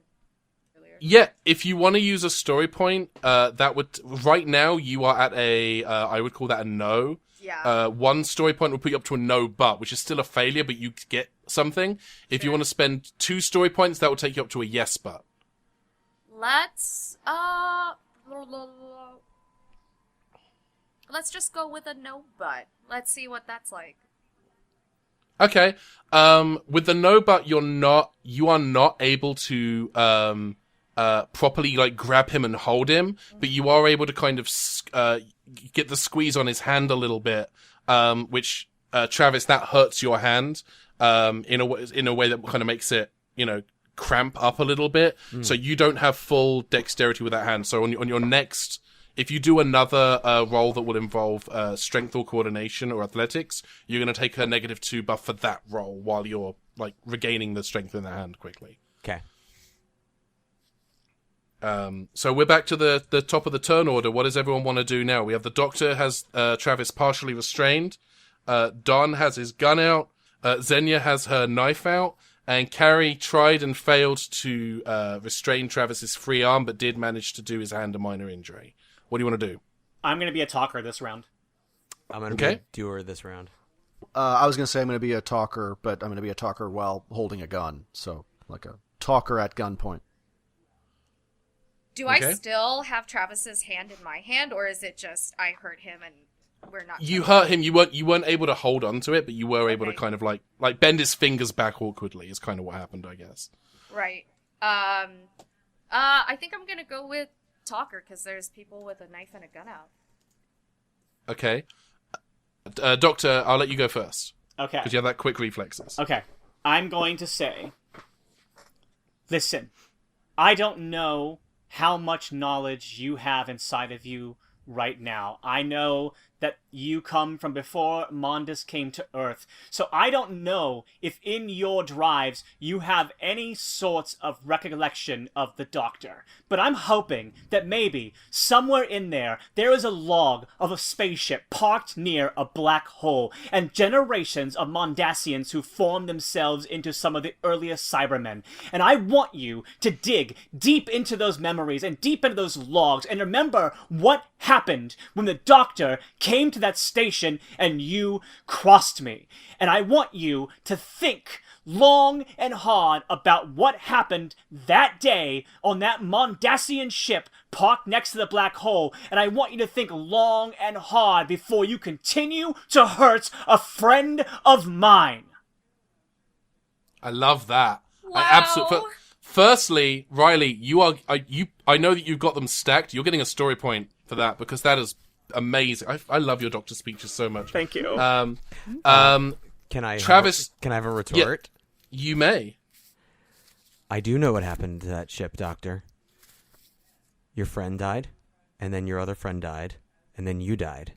Yeah, if you want to use a story point, that would right now you are at a I would call that a no. Yeah. 1 story point would put you up to a no, but which is still a failure, but you get something. If you want to spend 2 story points, that will take you up to a yes, but. Let's just go with a no but. Let's see what that's like. Okay. With the no, but you are not able to properly grab him and hold him, but you are able to kind of get the squeeze on his hand a little bit, which Travis, that hurts your hand in a way that kind of makes it cramp up a little bit. So you don't have full dexterity with that hand. So on your next, if you do another roll that would involve strength or coordination or athletics, you're going to take a -2 buff for that roll while you're regaining the strength in the hand quickly. Okay. So we're back to the top of the turn order. What does everyone want to do now? We have the Doctor has Travis partially restrained. Don has his gun out. Xenia has her knife out. And Carrie tried and failed to restrain Travis's free arm, but did manage to do his hand a minor injury. What do you want to do? I'm going to be a talker this round. I'm going to be a doer this round. I was going to say I'm going to be a talker, but I'm going to be a talker while holding a gun. So, like a talker at gunpoint. Do I still have Travis's hand in my hand, or is it just I hurt him and we're not? You hurt him. You weren't able to hold on to it, but you were able to kind of like bend his fingers back awkwardly. Is kind of what happened, I guess. Right. I think I'm gonna go with talker because there's people with a knife and a gun out. Okay. Doctor, I'll let you go first. Okay. Because you have that quick reflexes. Okay. I'm going to say, listen, I don't know how much knowledge you have inside of you right now. I know that you come from before Mondas came to Earth. So I don't know if in your drives you have any sorts of recollection of the Doctor. But I'm hoping that maybe somewhere in there is a log of a spaceship parked near a black hole and generations of Mondasians who formed themselves into some of the earliest Cybermen. And I want you to dig deep into those memories and deep into those logs and remember what happened when the Doctor came to that station and you crossed me. And I want you to think long and hard about what happened that day on that Mondasian ship parked next to the black hole. And I want you to think long and hard before you continue to hurt a friend of mine. I love that. Wow. I absolutely. Firstly, Riley, I know that you've got them stacked. You're getting a story point for that because that is amazing. I love your Doctor speeches so much. Thank you. Can I Travis, can I have a retort? Yeah, you may. I do know what happened to that ship, Doctor. Your friend died, and then your other friend died, and then you died.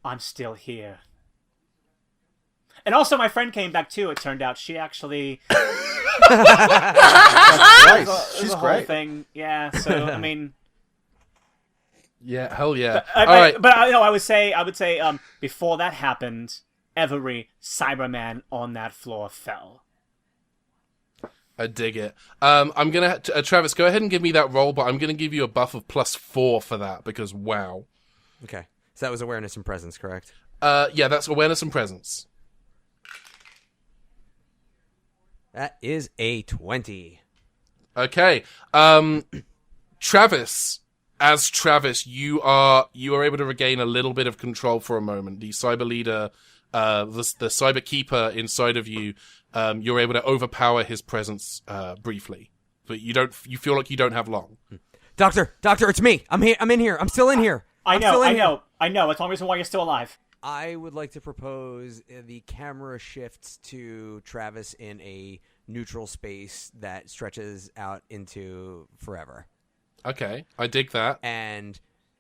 I'm still here. And also my friend came back too, it turned out. She actually... Nice. She's the whole great. thing. Yeah, so, I mean... Yeah, hell yeah. All right. But I would say, before that happened, every Cyberman on that floor fell. I dig it. I'm gonna Travis, go ahead and give me that roll, but I'm gonna give you a buff of +4 for that because wow. Okay, so that was awareness and presence, correct? Yeah, that's awareness and presence. That is a 20. Okay. Travis, as Travis, you are able to regain a little bit of control for a moment. The cyber leader, the cyber keeper inside of you, you're able to overpower his presence briefly, but you feel like you don't have long. Doctor, it's me. I'm here. I'm in here. I'm still in here. I know. That's one reason why you're still alive. I would like to propose the camera shifts to Travis in a neutral space that stretches out into forever. Okay, I dig that. And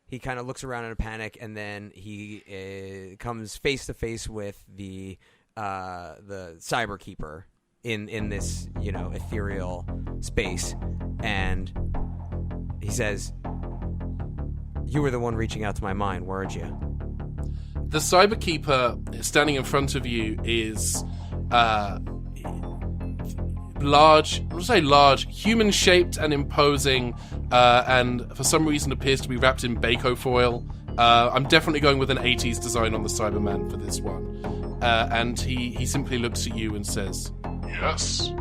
he kind of looks around in a panic, and then he comes face to face with the cyber keeper in this ethereal space, and he says, "You were the one reaching out to my mind, weren't you?" The cyber keeper standing in front of you is large, I'm going to say large, human-shaped and imposing, and for some reason appears to be wrapped in Bako foil. I'm definitely going with an 80s design on the Cyberman for this one. And he simply looks at you and says, Yes,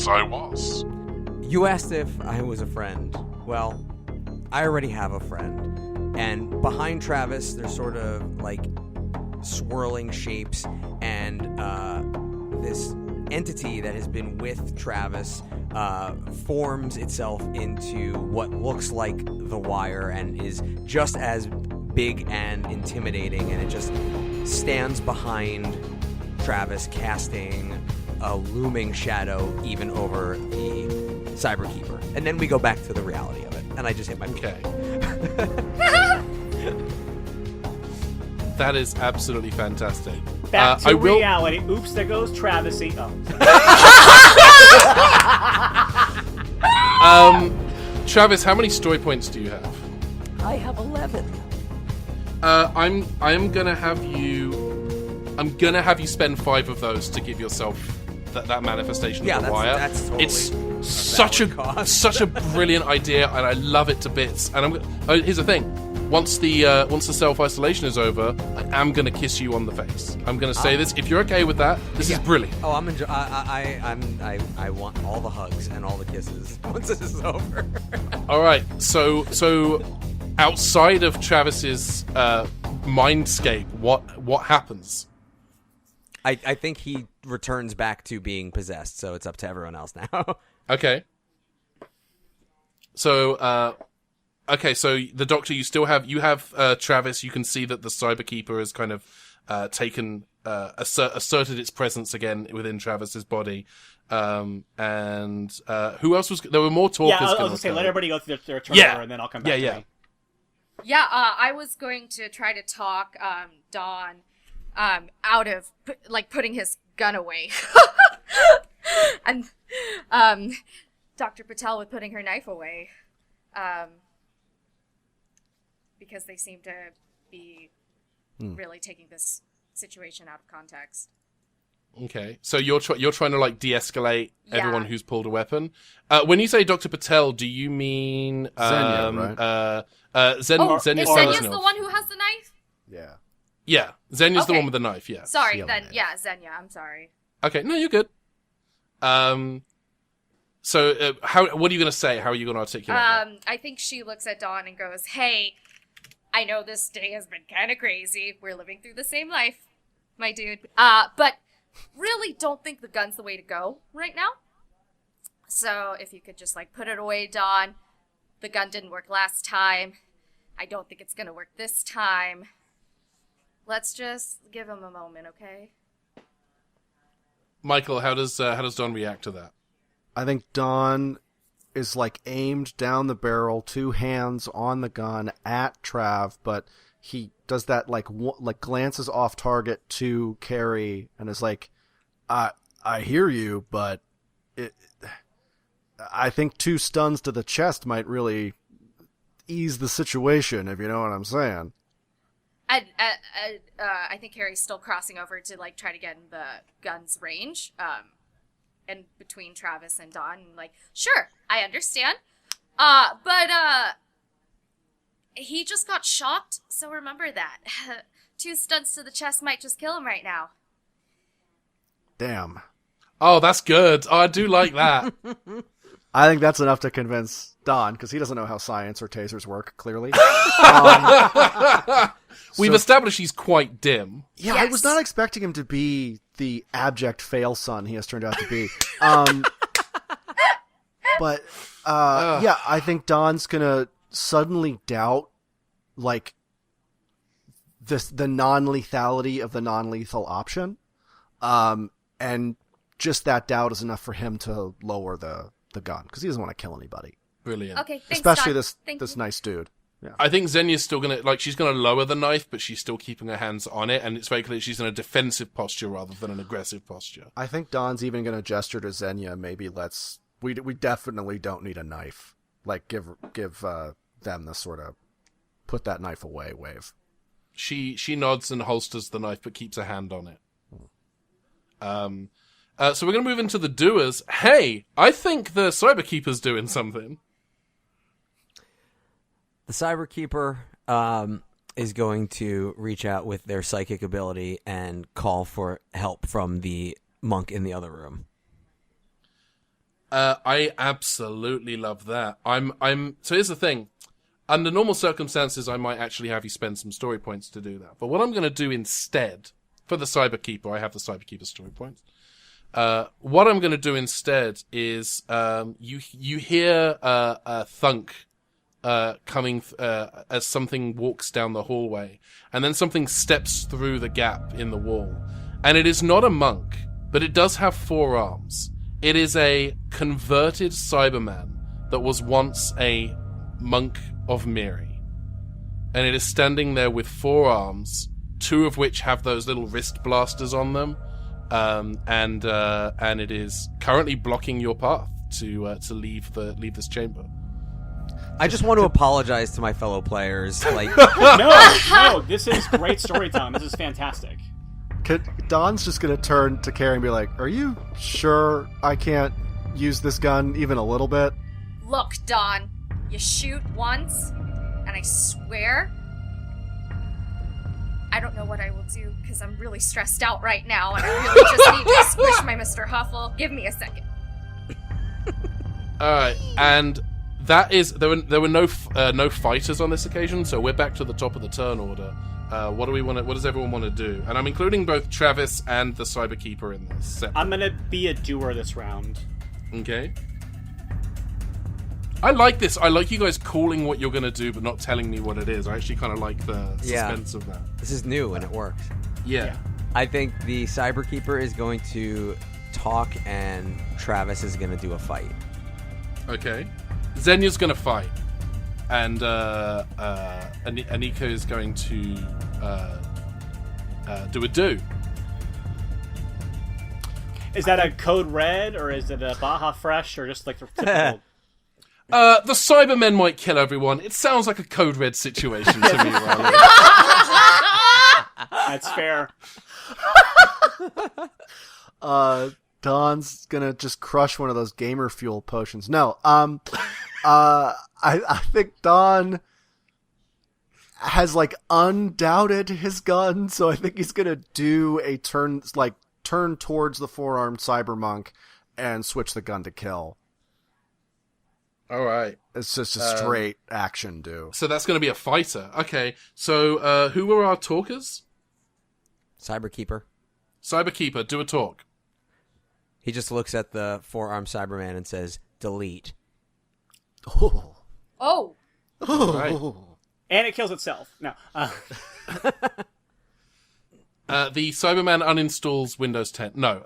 I was. You asked if I was a friend. Well, I already have a friend. And behind Travis, there's sort of like swirling shapes and this entity that has been with Travis forms itself into what looks like the Wire and is just as big and intimidating, and it just stands behind Travis, casting a looming shadow even over the Cyberkeeper. And then we go back to the reality of it, and I just hit my peak. okay. That is absolutely fantastic. Back to reality. Oops, there goes Travisy. Oh. Travis, how many story points do you have? I have 11. I'm gonna have you spend 5 of those to give yourself that manifestation of the wire. That's totally It's such a brilliant idea, and I love it to bits. And here's the thing: once the self-isolation is over, I am gonna kiss you on the face. I'm gonna say this. If you're okay with that, this is brilliant. Oh, I want all the hugs and all the kisses once this is over. All right, so outside of Travis's mindscape, what happens? I think he returns back to being possessed, so it's up to everyone else now. Okay. So, so the Doctor, you have Travis. You can see that the Cyberkeeper has kind of asserted its presence again within Travis's body. And who else was? There were more talkers. Yeah, I was gonna say, let everybody go through their turn, and then I'll come back. To me. Yeah, I was going to try to talk Dawn out of putting his gun away, and Dr. Patel with putting her knife away, because they seem to be really taking this situation out of context. Okay, so you're trying to de-escalate everyone who's pulled a weapon. When you say Dr. Patel, do you mean Xenia, right? Is Xenia's the one who has the knife? Yeah. Yeah, Xenia's the one with the knife. Yeah. Sorry, Xenia. I'm sorry. Okay, no, you're good. So what are you going to say? How are you going to articulate that? I think she looks at Dawn and goes, "Hey, I know this day has been kind of crazy. We're living through the same life, my dude. But really don't think the gun's the way to go right now. So if you could just put it away, Dawn. The gun didn't work last time. I don't think it's going to work this time. Let's just give him a moment, okay?" Michael, how does Dawn react to that? I think Dawn is aimed down the barrel, 2 hands on the gun at Trav, but he does that glances off target to Carrie and is I hear you, but I think 2 stuns to the chest might really ease the situation, if you know what I'm saying. I think Harry's still crossing over to try to get in the gun's range, and between Travis and Dawn, sure, I understand, but he just got shocked, so remember that. 2 stunts to the chest might just kill him right now. Damn. Oh, that's good. Oh, I do like that. I think that's enough to convince Don, because he doesn't know how science or tasers work, clearly. We've established he's quite dim. Yeah, yes. I was not expecting him to be the abject fail son he has turned out to be. But I think Don's gonna suddenly doubt, the non-lethality of the non-lethal option. And just that doubt is enough for him to lower the gun, because he doesn't want to kill anybody. Brilliant. Okay, thanks, especially Don. this nice dude. Yeah. I think Xenia's still gonna she's gonna lower the knife, but she's still keeping her hands on it, and it's very clear she's in a defensive posture rather than an aggressive posture. I think Don's even gonna gesture to Xenia. Maybe we definitely don't need a knife. Give them the sort of put that knife away wave. She nods and holsters the knife, but keeps her hand on it. So we're going to move into the doers. Hey, I think the Cyberkeeper's doing something. The Cyberkeeper is going to reach out with their psychic ability and call for help from the monk in the other room. I absolutely love that. So here's the thing. Under normal circumstances, I might actually have you spend some story points to do that. But what I'm going to do instead, for the Cyberkeeper, I have the Cyberkeeper story points. What I'm going to do instead is you hear a thunk coming as something walks down the hallway, and then something steps through the gap in the wall. And it is not a monk, but it does have 4 arms. It is a converted Cyberman that was once a monk of Miri. And it is standing there with 4 arms, 2 of which have those little wrist blasters on them. And it is currently blocking your path to leave this chamber. I just want to apologize to my fellow players. Like, No, this is great storytelling. This is fantastic. Don's just gonna turn to Carrie and be like, "Are you sure I can't use this gun even a little bit?" Look, Don, you shoot once, and I swear, I don't know what I will do because I'm really stressed out right now, and I really just need to squish my Mr. Huffle. Give me a second. All right, and that is there were no fighters on this occasion, so we're back to the top of the turn order. What does everyone want to do? And I'm including both Travis and the Cyberkeeper in this. Separately. I'm gonna be a doer this round. Okay. I like this. I like you guys calling what you're gonna do, but not telling me what it is. I actually kind of like the suspense of that. this is new and it works. Yeah. I think the Cyberkeeper is going to talk, and Travis is going to do a fight. Okay. Zenya's gonna fight, and Anika is going to do a do. Is that a code red, or is it a Baja Fresh, or just like the typical? The Cybermen might kill everyone. It sounds like a code red situation to me, Riley. That's fair. Don's gonna just crush one of those gamer fuel potions. No, I think Don has like undoubted his gun, so I think he's gonna do a turn towards the four-armed cybermonk and switch the gun to kill. All right. It's just a straight action do. So that's going to be a fighter. Okay. So who were our talkers? Cyberkeeper. Cyberkeeper, do a talk. He just looks at the four-armed Cyberman and says, delete. Oh. Oh, Right. And it kills itself. No. The Cyberman uninstalls Windows 10. No.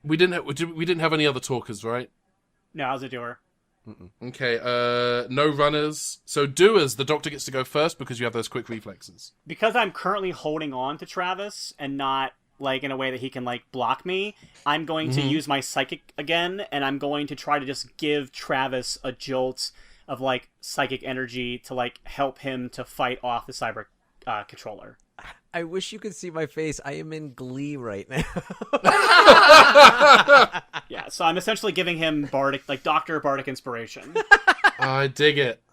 We didn't have any other talkers, right? No, I was a doer. Okay. No runners. So doers, the Doctor gets to go first because you have those quick reflexes. Because I'm currently holding on to Travis and not like in a way that he can like block me, I'm going to use my psychic again, and I'm going to try to just give Travis a jolt of like psychic energy to like help him to fight off the cyber controller. I wish you could see my face. I am in glee right now. Yeah, so I'm essentially giving him bardic, like Dr. Bardic inspiration. I dig it.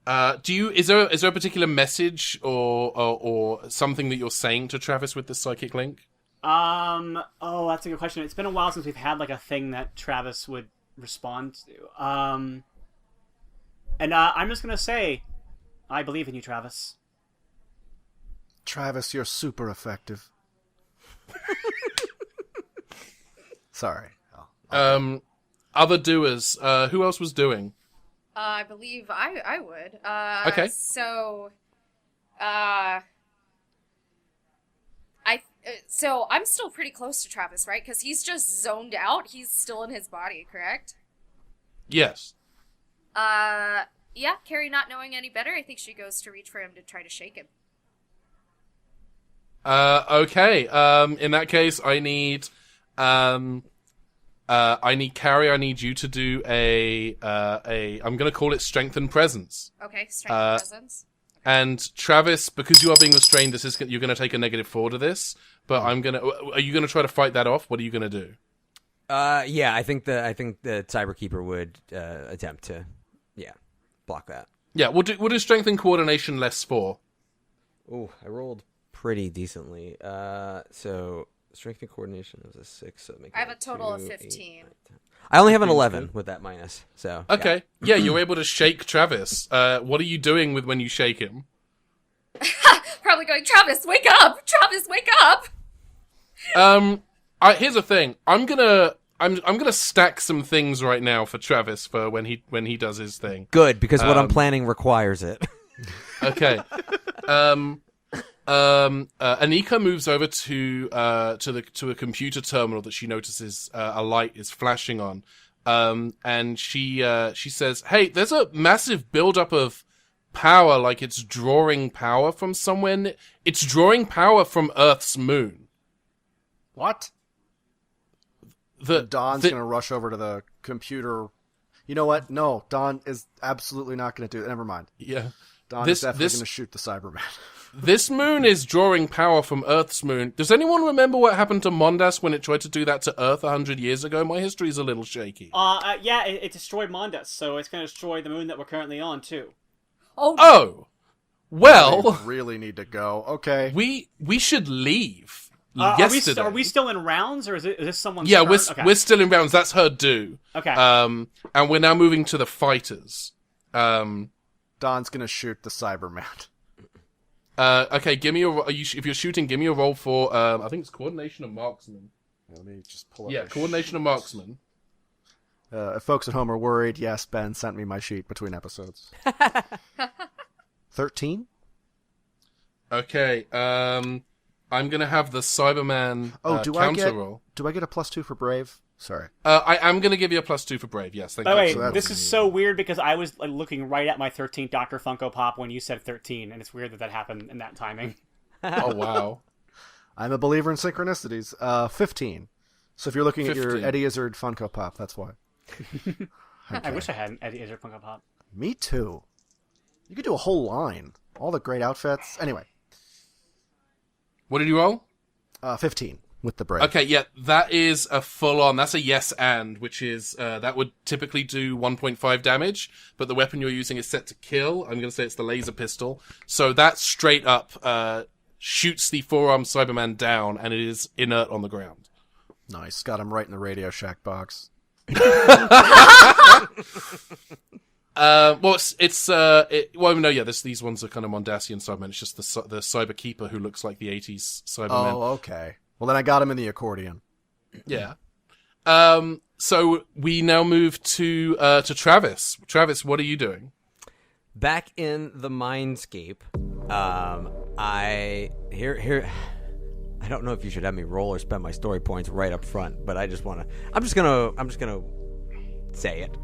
Is there a particular message or something that you're saying to Travis with this psychic link? Oh, that's a good question. It's been a while since we've had like a thing that Travis would respond to. I'm just gonna say, I believe in you, Travis. Travis, you're super effective. Sorry. Other doers. Who else was doing? I believe I would. Okay. So, so I'm still pretty close to Travis, right? Because he's just zoned out. He's still in his body, correct? Yes. Yeah. Carrie, not knowing any better, I think she goes to reach for him to try to shake him. Okay. In that case, I need Carrie. I need you to do I'm gonna call it strength and presence. Okay, strength and presence. And Travis, because you are being restrained, you're gonna take a -4 to this. But are you gonna try to fight that off? What are you gonna do? Yeah, I think the Cyberkeeper would attempt to, block that. Yeah, we'll do strength and coordination -4. Ooh, I rolled pretty decently. So strength and coordination was a 6. So I have a total of 15. 8, 9, 10. I only have an 11 with that minus. So okay, yeah, you're able to shake Travis. What are you doing when you shake him? Probably going, Travis, wake up! Travis, wake up! Here's the thing. I'm gonna stack some things right now for Travis for when he does his thing. Good, because what I'm planning requires it. Okay. Anika moves over to a computer terminal that she notices a light is flashing on, and she says, "Hey, there's a massive buildup of power, like it's drawing power from somewhere. It's drawing power from Earth's moon." What? Don's going to rush over to the computer. You know what? No, Don is absolutely not going to do it. Never mind. Yeah. Don is definitely going to shoot the Cyberman. This moon is drawing power from Earth's moon. Does anyone remember what happened to Mondas when it tried to do that to Earth 100 years ago? My history is a little shaky. Yeah, it destroyed Mondas, so it's going to destroy the moon that we're currently on, too. Oh! Well... We really need to go. Okay. We should leave. Yesterday. Are we still in rounds, or is this someone's Yeah, turn? we're still in rounds. That's her do. Okay. And we're now moving to the fighters. Don's gonna shoot the Cyberman. Okay, give me if you're shooting, give me a roll for, I think it's coordination of marksman. Let me just pull up. Yeah, coordination of marksman. If folks at home are worried, yes, Ben sent me my sheet between episodes. 13? Okay, I'm gonna have the Cyberman counter roll. Do I get a +2 for Brave? Sorry. I am gonna give you a +2 for Brave, yes, thank you. Wait, this is so weird because I was looking right at my 13th Dr. Funko Pop when you said 13, and it's weird that happened in that timing. Oh, wow. I'm a believer in synchronicities. 15. So if you're looking 15. at your Eddie Izzard Funko Pop, that's why. Okay. I wish I had an Eddie Izzard Funko Pop. Me too. You could do a whole line. All the great outfits. Anyway. What did you roll? 15 with the Brave. Okay, yeah, that is a full-on, that's a yes and, which is, that would typically do 1.5 damage, but the weapon you're using is set to kill. I'm gonna say it's the laser pistol. So that straight up, shoots the four-armed Cyberman down, and it is inert on the ground. Nice. Got him right in the Radio Shack box. These ones are kind of Mondasian Cybermen. It's just the Cyber Keeper who looks like the 80s Cybermen. Oh, okay. Well, then I got him in the accordion. Yeah. So we now move to Travis. Travis, what are you doing? Back in the Mindscape, I don't know if you should have me roll or spend my story points right up front, but I'm just gonna say it.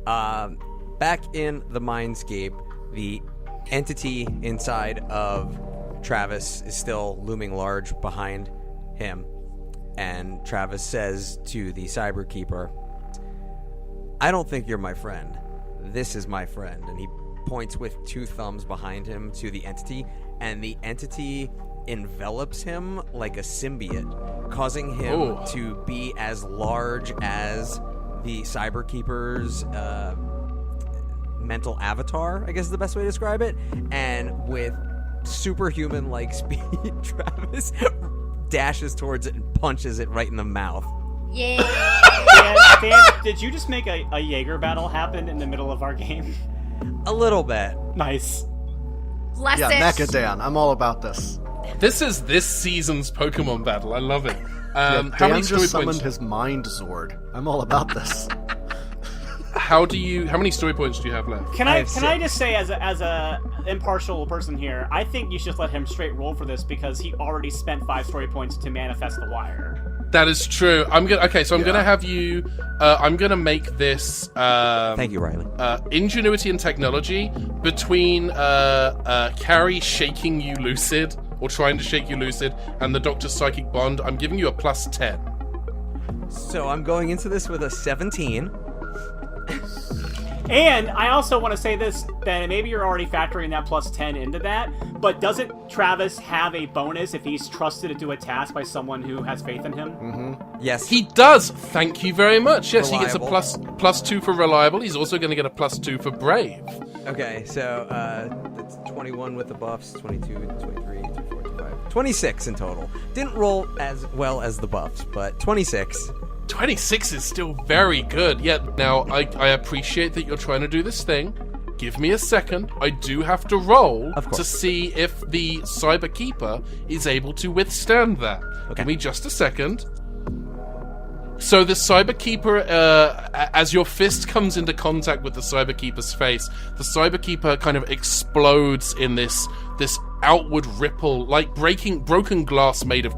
Back in the Mindscape, the entity inside of Travis is still looming large behind him, and Travis says to the Cyber Keeper, "I don't think you're my friend. This is my friend." And he points with two thumbs behind him to the entity, and the entity envelops him like a symbiote, causing him to be as large as the Cyber Keeper's mental avatar, I guess is the best way to describe it. And with superhuman-like speed, Travis dashes towards it and punches it right in the mouth. Yeah. Dan, did you just make a Jaeger battle happen in the middle of our game? A little bit. Nice. Bless Yeah, it. Mecha Dan. I'm all about this. This is this season's Pokemon battle. I love it. Yeah, How Dan many story just summoned points? his Mind Zord. I'm all about this. How many story points do you have left? Can I just say, as a impartial person here, I think you should let him straight roll for this because he already spent 5 story points to manifest the wire. That is true. I'm gonna have you. I'm gonna make this. Thank you, Riley. Ingenuity and technology between Carrie shaking you lucid or trying to shake you lucid and the Doctor's psychic bond. I'm giving you a +10. So I'm going into this with a 17. And I also want to say this, Ben, maybe you're already factoring that +10 into that, but doesn't Travis have a bonus if he's trusted to do a task by someone who has faith in him? Mm-hmm. Yes. He does. Thank you very much. Yes, Reliable. he gets a +2 for reliable. He's also going to get a +2 for brave. Okay, so that's 21 with the buffs, 22, 23, 24, 25, 26 in total. Didn't roll as well as the buffs, but 26. 26 is still very good. Yeah, now, I appreciate that you're trying to do this thing. Give me a second. I do have to roll to see if the Cyber Keeper is able to withstand that. Okay. Give me just a second. So the Cyber Keeper, as your fist comes into contact with the Cyber Keeper's face, the Cyber Keeper kind of explodes in this outward ripple, like broken glass made of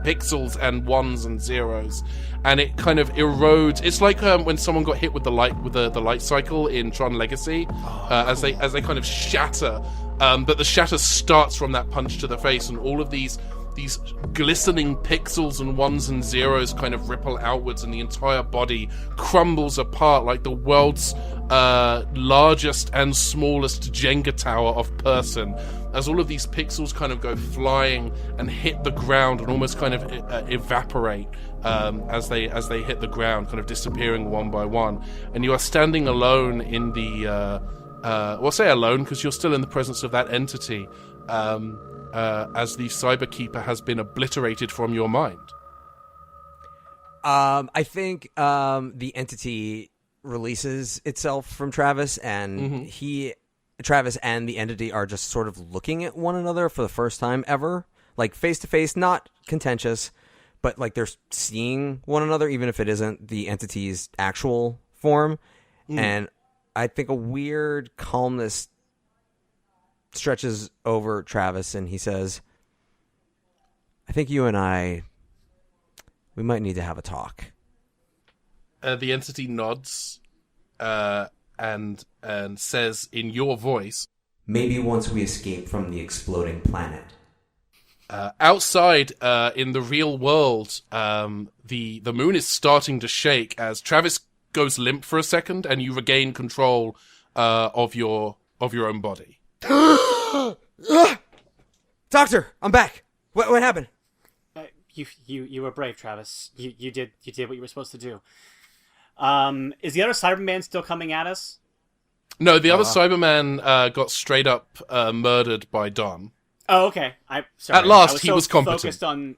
pixels and ones and zeros, and it kind of erodes. It's like when someone got hit with the light cycle in Tron Legacy, as they kind of shatter. But the shatter starts from that punch to the face, and all of these these glistening pixels and ones and zeros kind of ripple outwards, and the entire body crumbles apart like the world's largest and smallest Jenga tower of person, as all of these pixels kind of go flying and hit the ground and almost kind of evaporate as they hit the ground, kind of disappearing one by one. And you are standing alone in the well, say alone because you're still in the presence of that entity, as the Cyberkeeper has been obliterated from your mind. I think the entity releases itself from Travis, and Travis and the entity are just sort of looking at one another for the first time ever, like face to face, not contentious, but like they're seeing one another, even if it isn't the entity's actual form. And I think a weird calmness stretches over Travis, and he says, I think you and we might need to have a talk. The entity nods and says in your voice, maybe once we escape from the exploding planet. Outside, in the real world, the moon is starting to shake as Travis goes limp for a second, and you regain control of your own body. Doctor, I'm back. What happened? You were brave, Travis. You did what you were supposed to do. Is the other Cyberman still coming at us? No, the other Cyberman got straight up murdered by Don. Oh, okay. Sorry. At last, he was competent. Focused on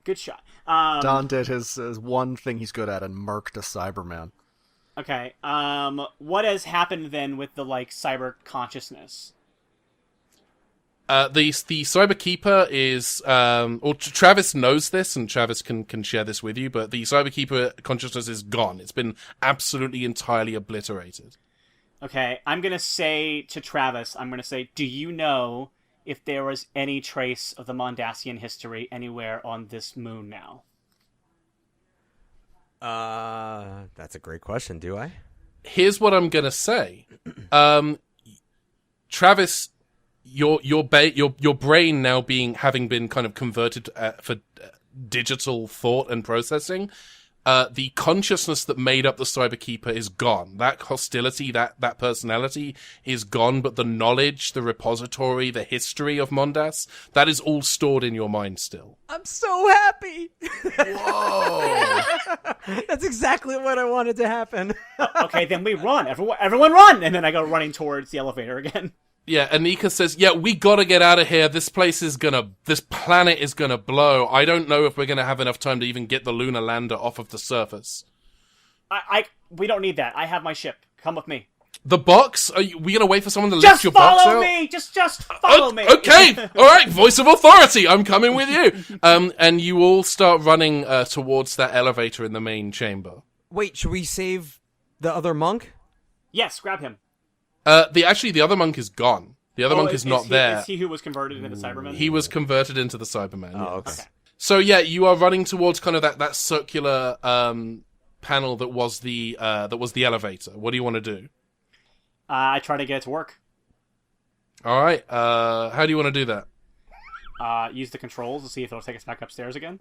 good shot. Don did his one thing he's good at and murked a Cyberman. Okay. What has happened then with the cyber consciousness? The Cyberkeeper is, or Travis knows this, and Travis can share this with you, but the Cyberkeeper consciousness is gone. It's been absolutely entirely obliterated. Okay, I'm going to say to Travis, do you know if there was any trace of the Mondasian history anywhere on this moon now? That's a great question. Do I? Here's what I'm going to say. Travis, your brain now having been kind of converted for digital thought and processing, the consciousness that made up the Cyberkeeper is gone. That hostility, that personality is gone, but the knowledge, the repository, the history of Mondas, that is all stored in your mind still. I'm so happy. Whoa! That's exactly what I wanted to happen. Okay, then we run. Everyone run! And then I go running towards the elevator again. Yeah, Anika says, yeah, we gotta get out of here. This planet is gonna blow. I don't know if we're gonna have enough time to even get the lunar lander off of the surface. We don't need that. I have my ship. Come with me. The box? Are we gonna wait for someone to lift your box out? Follow me! Just follow me! Okay! Alright, voice of authority! I'm coming with you! And you all start running towards that elevator in the main chamber. Wait, should we save the other monk? Yes, grab him. The other monk is gone. The other monk is not there. Is he who was converted into the Cyberman? He was converted into the Cyberman. Oh, yes. okay. So yeah, you are running towards kind of that circular panel that was the elevator. What do you want to do? I try to get it to work. All right. How do you want to do that? Use the controls to see if it'll take us back upstairs again.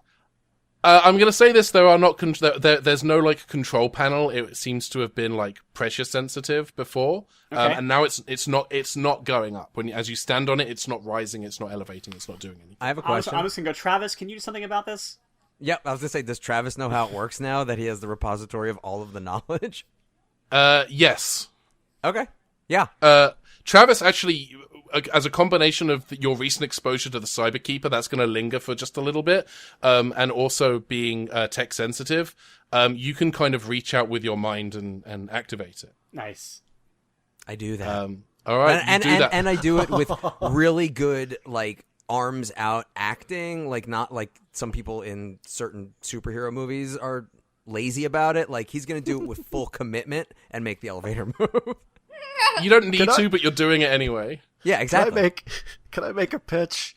I'm gonna say this: there are not there's no control panel. It seems to have been pressure sensitive before, okay. And now it's not going up. As you stand on it, it's not rising, it's not elevating, it's not doing anything. I have a question. I'm just gonna go, Travis. Can you do something about this? Yep, I was gonna say, does Travis know how it works now that he has the repository of all of the knowledge? Yes. Okay. Yeah. Travis actually, as a combination of your recent exposure to the Cyberkeeper, that's going to linger for just a little bit, and also being tech sensitive, you can kind of reach out with your mind and activate it. Nice. I do that. All right, and I do it with really good arms out acting, not like some people in certain superhero movies are lazy about it. He's going to do it with full commitment and make the elevator move. You don't need to, but you're doing it anyway. Yeah, exactly. Can I make a pitch?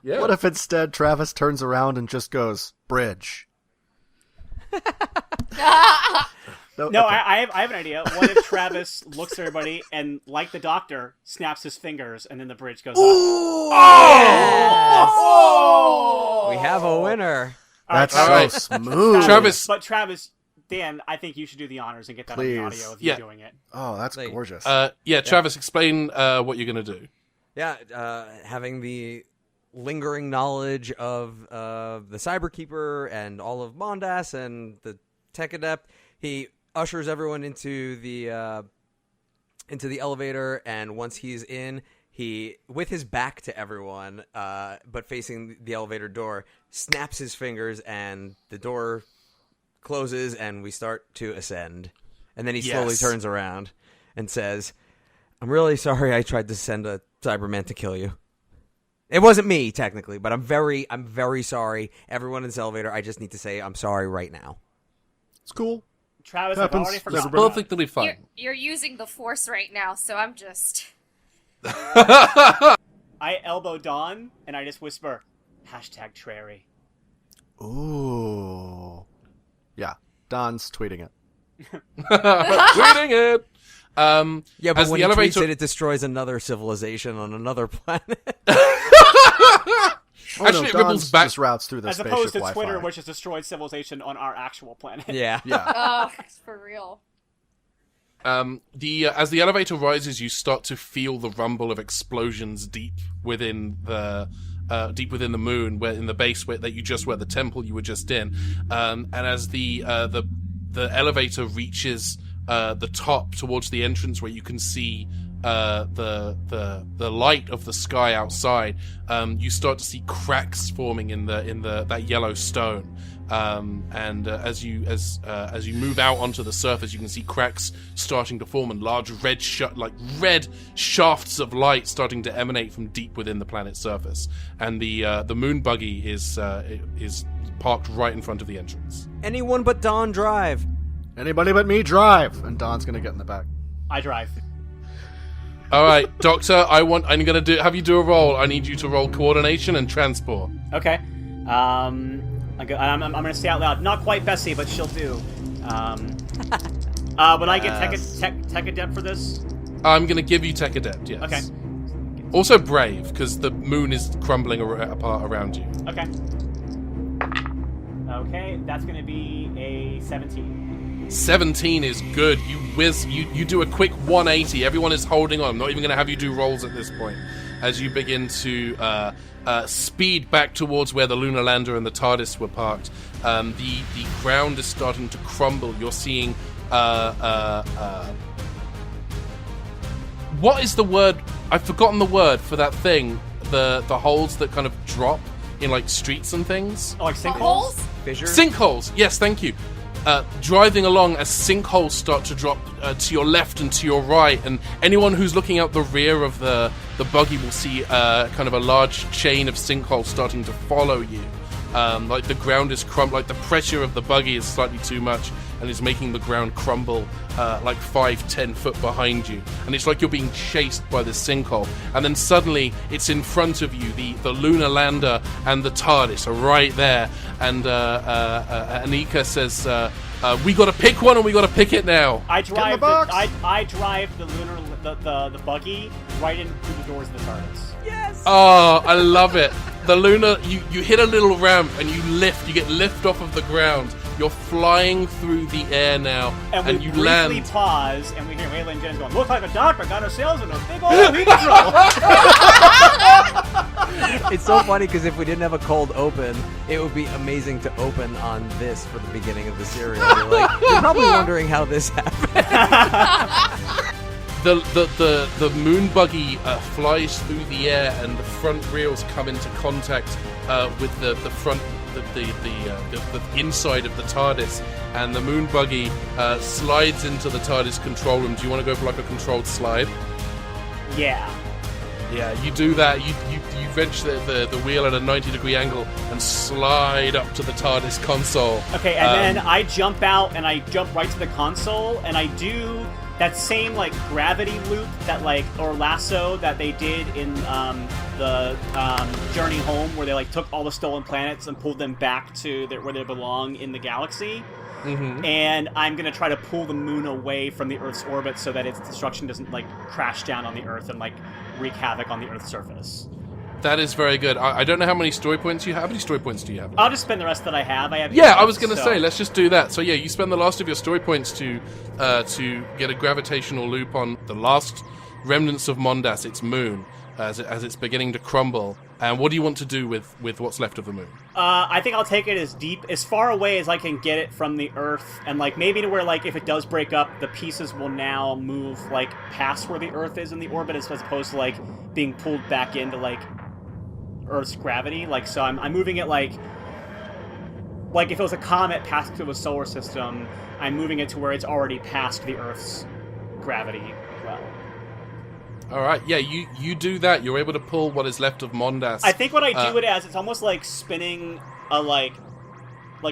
Yeah. What if instead Travis turns around and just goes, bridge? No, No, okay. I have an idea. What if Travis looks at everybody and, like the Doctor, snaps his fingers and then the bridge goes up? We have a winner. That's All so right, smooth. Travis- But Travis, Dan, I think you should do the honors and get that on the Please. audio of you Yeah. doing it. Oh, that's Like- gorgeous. Travis, explain what you're gonna do. Yeah, having the lingering knowledge of the Cyberkeeper and all of Mondas and the Tech Adept, he ushers everyone into the elevator, and once he's in, he, with his back to everyone, but facing the elevator door, snaps his fingers, and the door closes, and we start to ascend. And then he slowly Yes. turns around and says, "I'm really sorry I tried to send a Cyberman to kill you. It wasn't me, technically, but I'm very sorry. Everyone in this elevator, I just need to say I'm sorry right now." It's cool. Travis, Happens. I've already forgotten. Everybody- Perfectly fine. You're using the Force right now, so I'm just. I elbow Dawn and I just whisper, #Trary. Ooh. Yeah, Don's tweeting it. Tweeting it. Yeah, but as when the he elevator, tweets it, it destroys another civilization on another planet. Actually, it Don's ripples back. just routes through the As spaceship opposed to Wi-Fi. Twitter, which has destroyed civilization on our actual planet. Yeah. Yeah. Oh, for real. As the elevator rises, you start to feel the rumble of explosions deep within the moon, where in the base where the temple you were just in, and as the elevator reaches the top towards the entrance where you can see the light of the sky outside, you start to see cracks forming in that yellow stone. As you move out onto the surface, you can see cracks starting to form and large red shafts of light starting to emanate from deep within the planet's surface. And the moon buggy is parked right in front of the entrance. Anyone but Don drive. Anybody but me drive, and Don's gonna get in the back. I drive. All right, Doctor, I'm gonna have you do a roll. I need you to roll coordination and transport. Okay. I'm gonna say out loud. Not quite Bessie, but she'll do. Would I get tech adept for this? I'm gonna give you Tech Adept. Yes. Okay. Also brave, because the moon is crumbling apart around you. Okay. Okay, that's gonna be a 17. 17 is good. You whiz. You do a quick 180. Everyone is holding on. I'm not even going to have you do rolls at this point. As you begin to speed back towards where the lunar lander and the TARDIS were parked, the ground is starting to crumble. You're seeing what is the word? I've forgotten the word for that thing. The holes that kind of drop in like streets and things. Oh, like sinkholes? Holes? Fissure. Sinkholes. Yes, thank you. Driving along as sinkholes start to drop to your left and to your right, and anyone who's looking out the rear of the buggy will see kind of a large chain of sinkholes starting to follow you. Like the ground is like the pressure of the buggy is slightly too much and is making the ground crumble like 5-10 foot behind you, and it's like you're being chased by this sinkhole. And then suddenly it's in front of you. The lunar lander and the TARDIS are right there, and Anika says, "We got to pick one, and we got to pick it now." I drive the box. I drive the lunar the buggy right in through the doors of the TARDIS. Oh, I love it. The lunar, you hit a little ramp and you get lift off of the ground. You're flying through the air now, And we you briefly land. pause, and we hear Waylon and Jen going, "Looks like a doctor got ourselves in a big old heat trouble." It's so funny because if we didn't have a cold open, it would be amazing to open on this for the beginning of the series. You're probably wondering how this happened. The moon buggy flies through the air, and the front rails come into contact with the front, the inside of the TARDIS, and the moon buggy slides into the TARDIS control room. Do you want to go for like a controlled slide? Yeah. Yeah, you do that. You wrench the wheel at a 90-degree angle and slide up to the TARDIS console. Okay, and then I jump out and I jump right to the console, and I do that same like gravity loop that or lasso that they did in the Journey Home, where they took all the stolen planets and pulled them back to where they belong in the galaxy. and I'm gonna try to pull the moon away from the Earth's orbit so that its destruction doesn't like crash down on the Earth and like wreak havoc on the Earth's surface. That is very good. I don't know how many story points you have. How many story points do you have? I'll just spend the rest that I have. Yeah, I was going to say, let's just do that. So yeah, you spend the last of your story points to get a gravitational loop on the last remnants of Mondas, its moon, as it's beginning to crumble. And what do you want to do with what's left of the moon? I think I'll take it as far away as I can get it from the Earth, and like maybe to where like if it does break up, the pieces will now move like past where the Earth is in the orbit, as opposed to like being pulled back into like Earth's gravity. Like, so I'm moving it like if it was a comet passing through the solar system, I'm moving it to where it's already past the Earth's gravity well. All right, yeah, you do that. You're able to pull what is left of Mondas. I think what I do it as, it's almost like spinning a like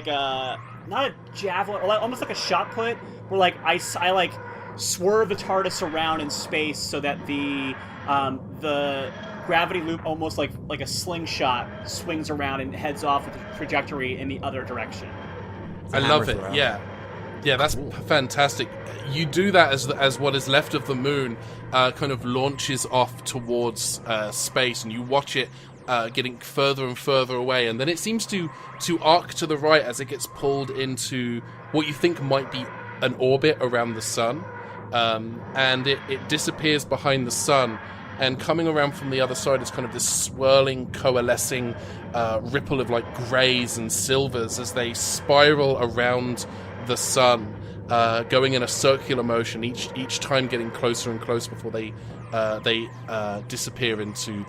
a not a javelin, almost like a shot put, where like I like swerve the TARDIS around in space so that the gravity loop almost like a slingshot swings around and heads off with a trajectory in the other direction. I love it. Yeah, that's fantastic. You do that as what is left of the moon kind of launches off towards space, and you watch it getting further and further away, and then it seems to arc to the right as it gets pulled into what you think might be an orbit around the sun, and it disappears behind the sun. And coming around from the other side is kind of this swirling, coalescing ripple of like greys and silvers as they spiral around the sun, going in a circular motion, each time getting closer and closer before they disappear into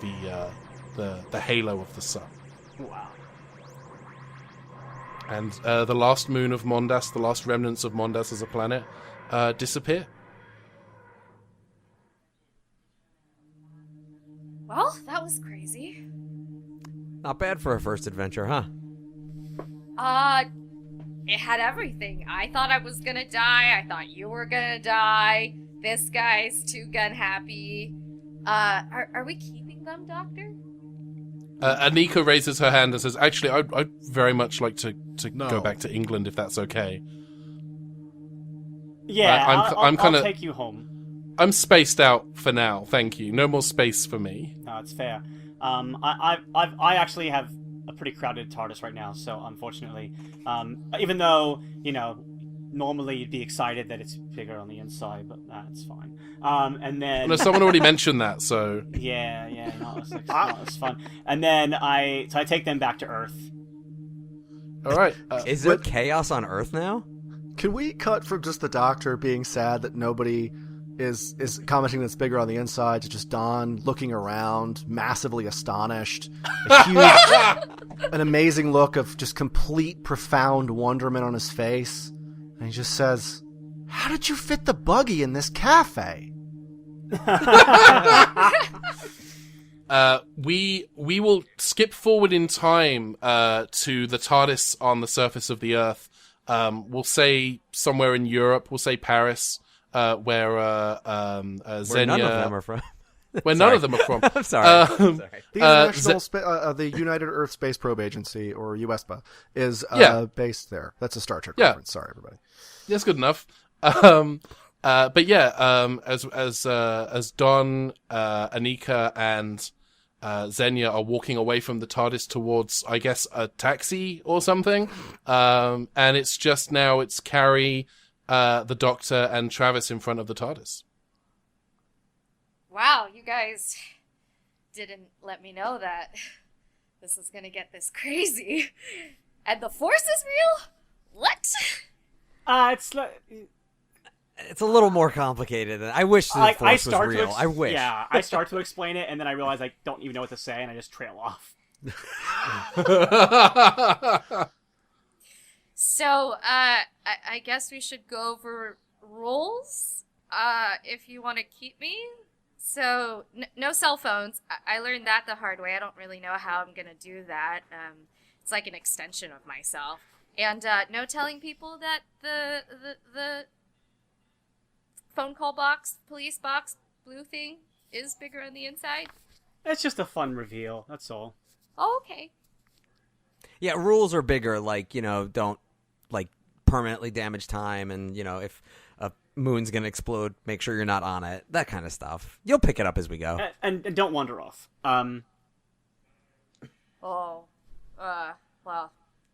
the halo of the sun. Wow. And the last moon of Mondas, the last remnants of Mondas as a planet, disappear. Well, that was crazy. Not bad for a first adventure, huh? It had everything. I thought I was gonna die. I thought you were gonna die. This guy's too gun happy. Are we keeping them, Doctor? Anika raises her hand and says, actually, I'd very much like to No. go back to England if that's okay. Yeah, I'm I'll take you home. I'm spaced out for now, thank you. No more space for me. No, it's fair. I actually have a pretty crowded TARDIS right now, so unfortunately, even though normally you'd be excited that it's bigger on the inside, but that's fine. And then No, someone already mentioned that, so... yeah, no, it's fun. And then I take them back to Earth. All right. Is there chaos on Earth now? Can we cut from just the Doctor being sad that nobody is commenting that's bigger on the inside to just Don looking around, massively astonished, an amazing look of just complete, profound wonderment on his face, and he just says, "How did you fit the buggy in this cafe?" We will skip forward in time to the TARDIS on the surface of the Earth. We'll say somewhere in Europe. We'll say Paris. Where Xenia... none of them are from. Where none of them are from. I'm sorry. The United Earth Space Probe Agency, or USPA, is based there. That's a Star Trek reference. Sorry, everybody. That's good enough. But yeah, as Don, Anika, and Xenia are walking away from the TARDIS towards, I guess, a taxi or something, and it's Carrie, the Doctor, and Travis in front of the TARDIS. Wow, you guys didn't let me know that this was gonna get this crazy. And the Force is real? What? It's a little more complicated. I wish the Force was real. I wish. Yeah, I start to explain it, and then I realize I don't even know what to say, and I just trail off. So, I guess we should go over rules, if you want to keep me. So, no cell phones. I learned that the hard way. I don't really know how I'm gonna do that. It's like an extension of myself. And, no telling people that the phone call box, police box, blue thing is bigger on the inside. It's just a fun reveal, that's all. Oh, okay. Yeah, rules are bigger, don't, permanently damage time, and if a moon's gonna explode, make sure you're not on it. That kind of stuff. You'll pick it up as we go. And don't wander off. Well,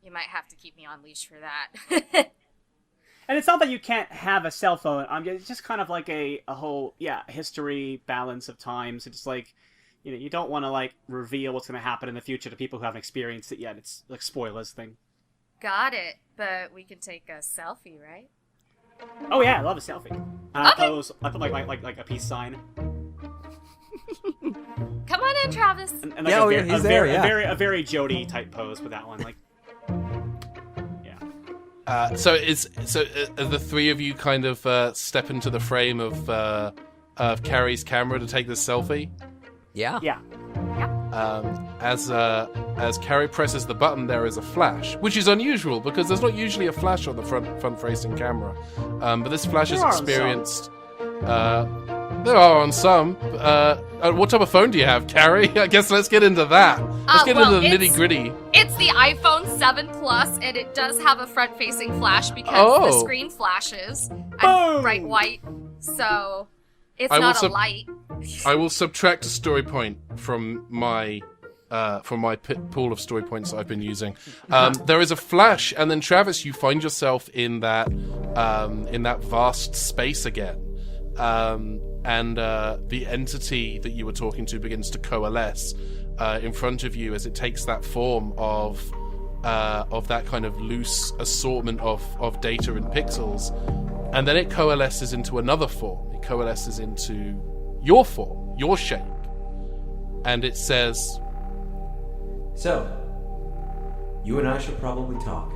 you might have to keep me on leash for that. And it's not that you can't have a cell phone. It's just kind of like a whole history balance of time. So just like you don't want to like reveal what's going to happen in the future to people who haven't experienced it yet. It's like spoilers thing. Got it. But we can take a selfie, right? Oh yeah, I love a selfie. Okay. I put like a peace sign. Come on in, Travis. And like he's there. A very Jody type pose with that one. Like, yeah. So the three of you kind of step into the frame of Carrie's camera to take this selfie. Yeah. Yeah. As Carrie presses the button, there is a flash, which is unusual because there's not usually a flash on the front-facing camera. But this flash is experienced. There are on some. What type of phone do you have, Carrie? I guess let's get into that. Let's get into the nitty-gritty. It's the iPhone 7 Plus, and it does have a front-facing flash because the screen flashes. I'm bright white, so it's not a light. I will subtract a story point from my pool of story points that I've been using. There is a flash, and then Travis, you find yourself in that vast space again. And the entity that you were talking to begins to coalesce in front of you as it takes that form of that kind of loose assortment of data and pixels, and then it coalesces into another form. It coalesces into your form, your shape, and it says, So, you and I should probably talk.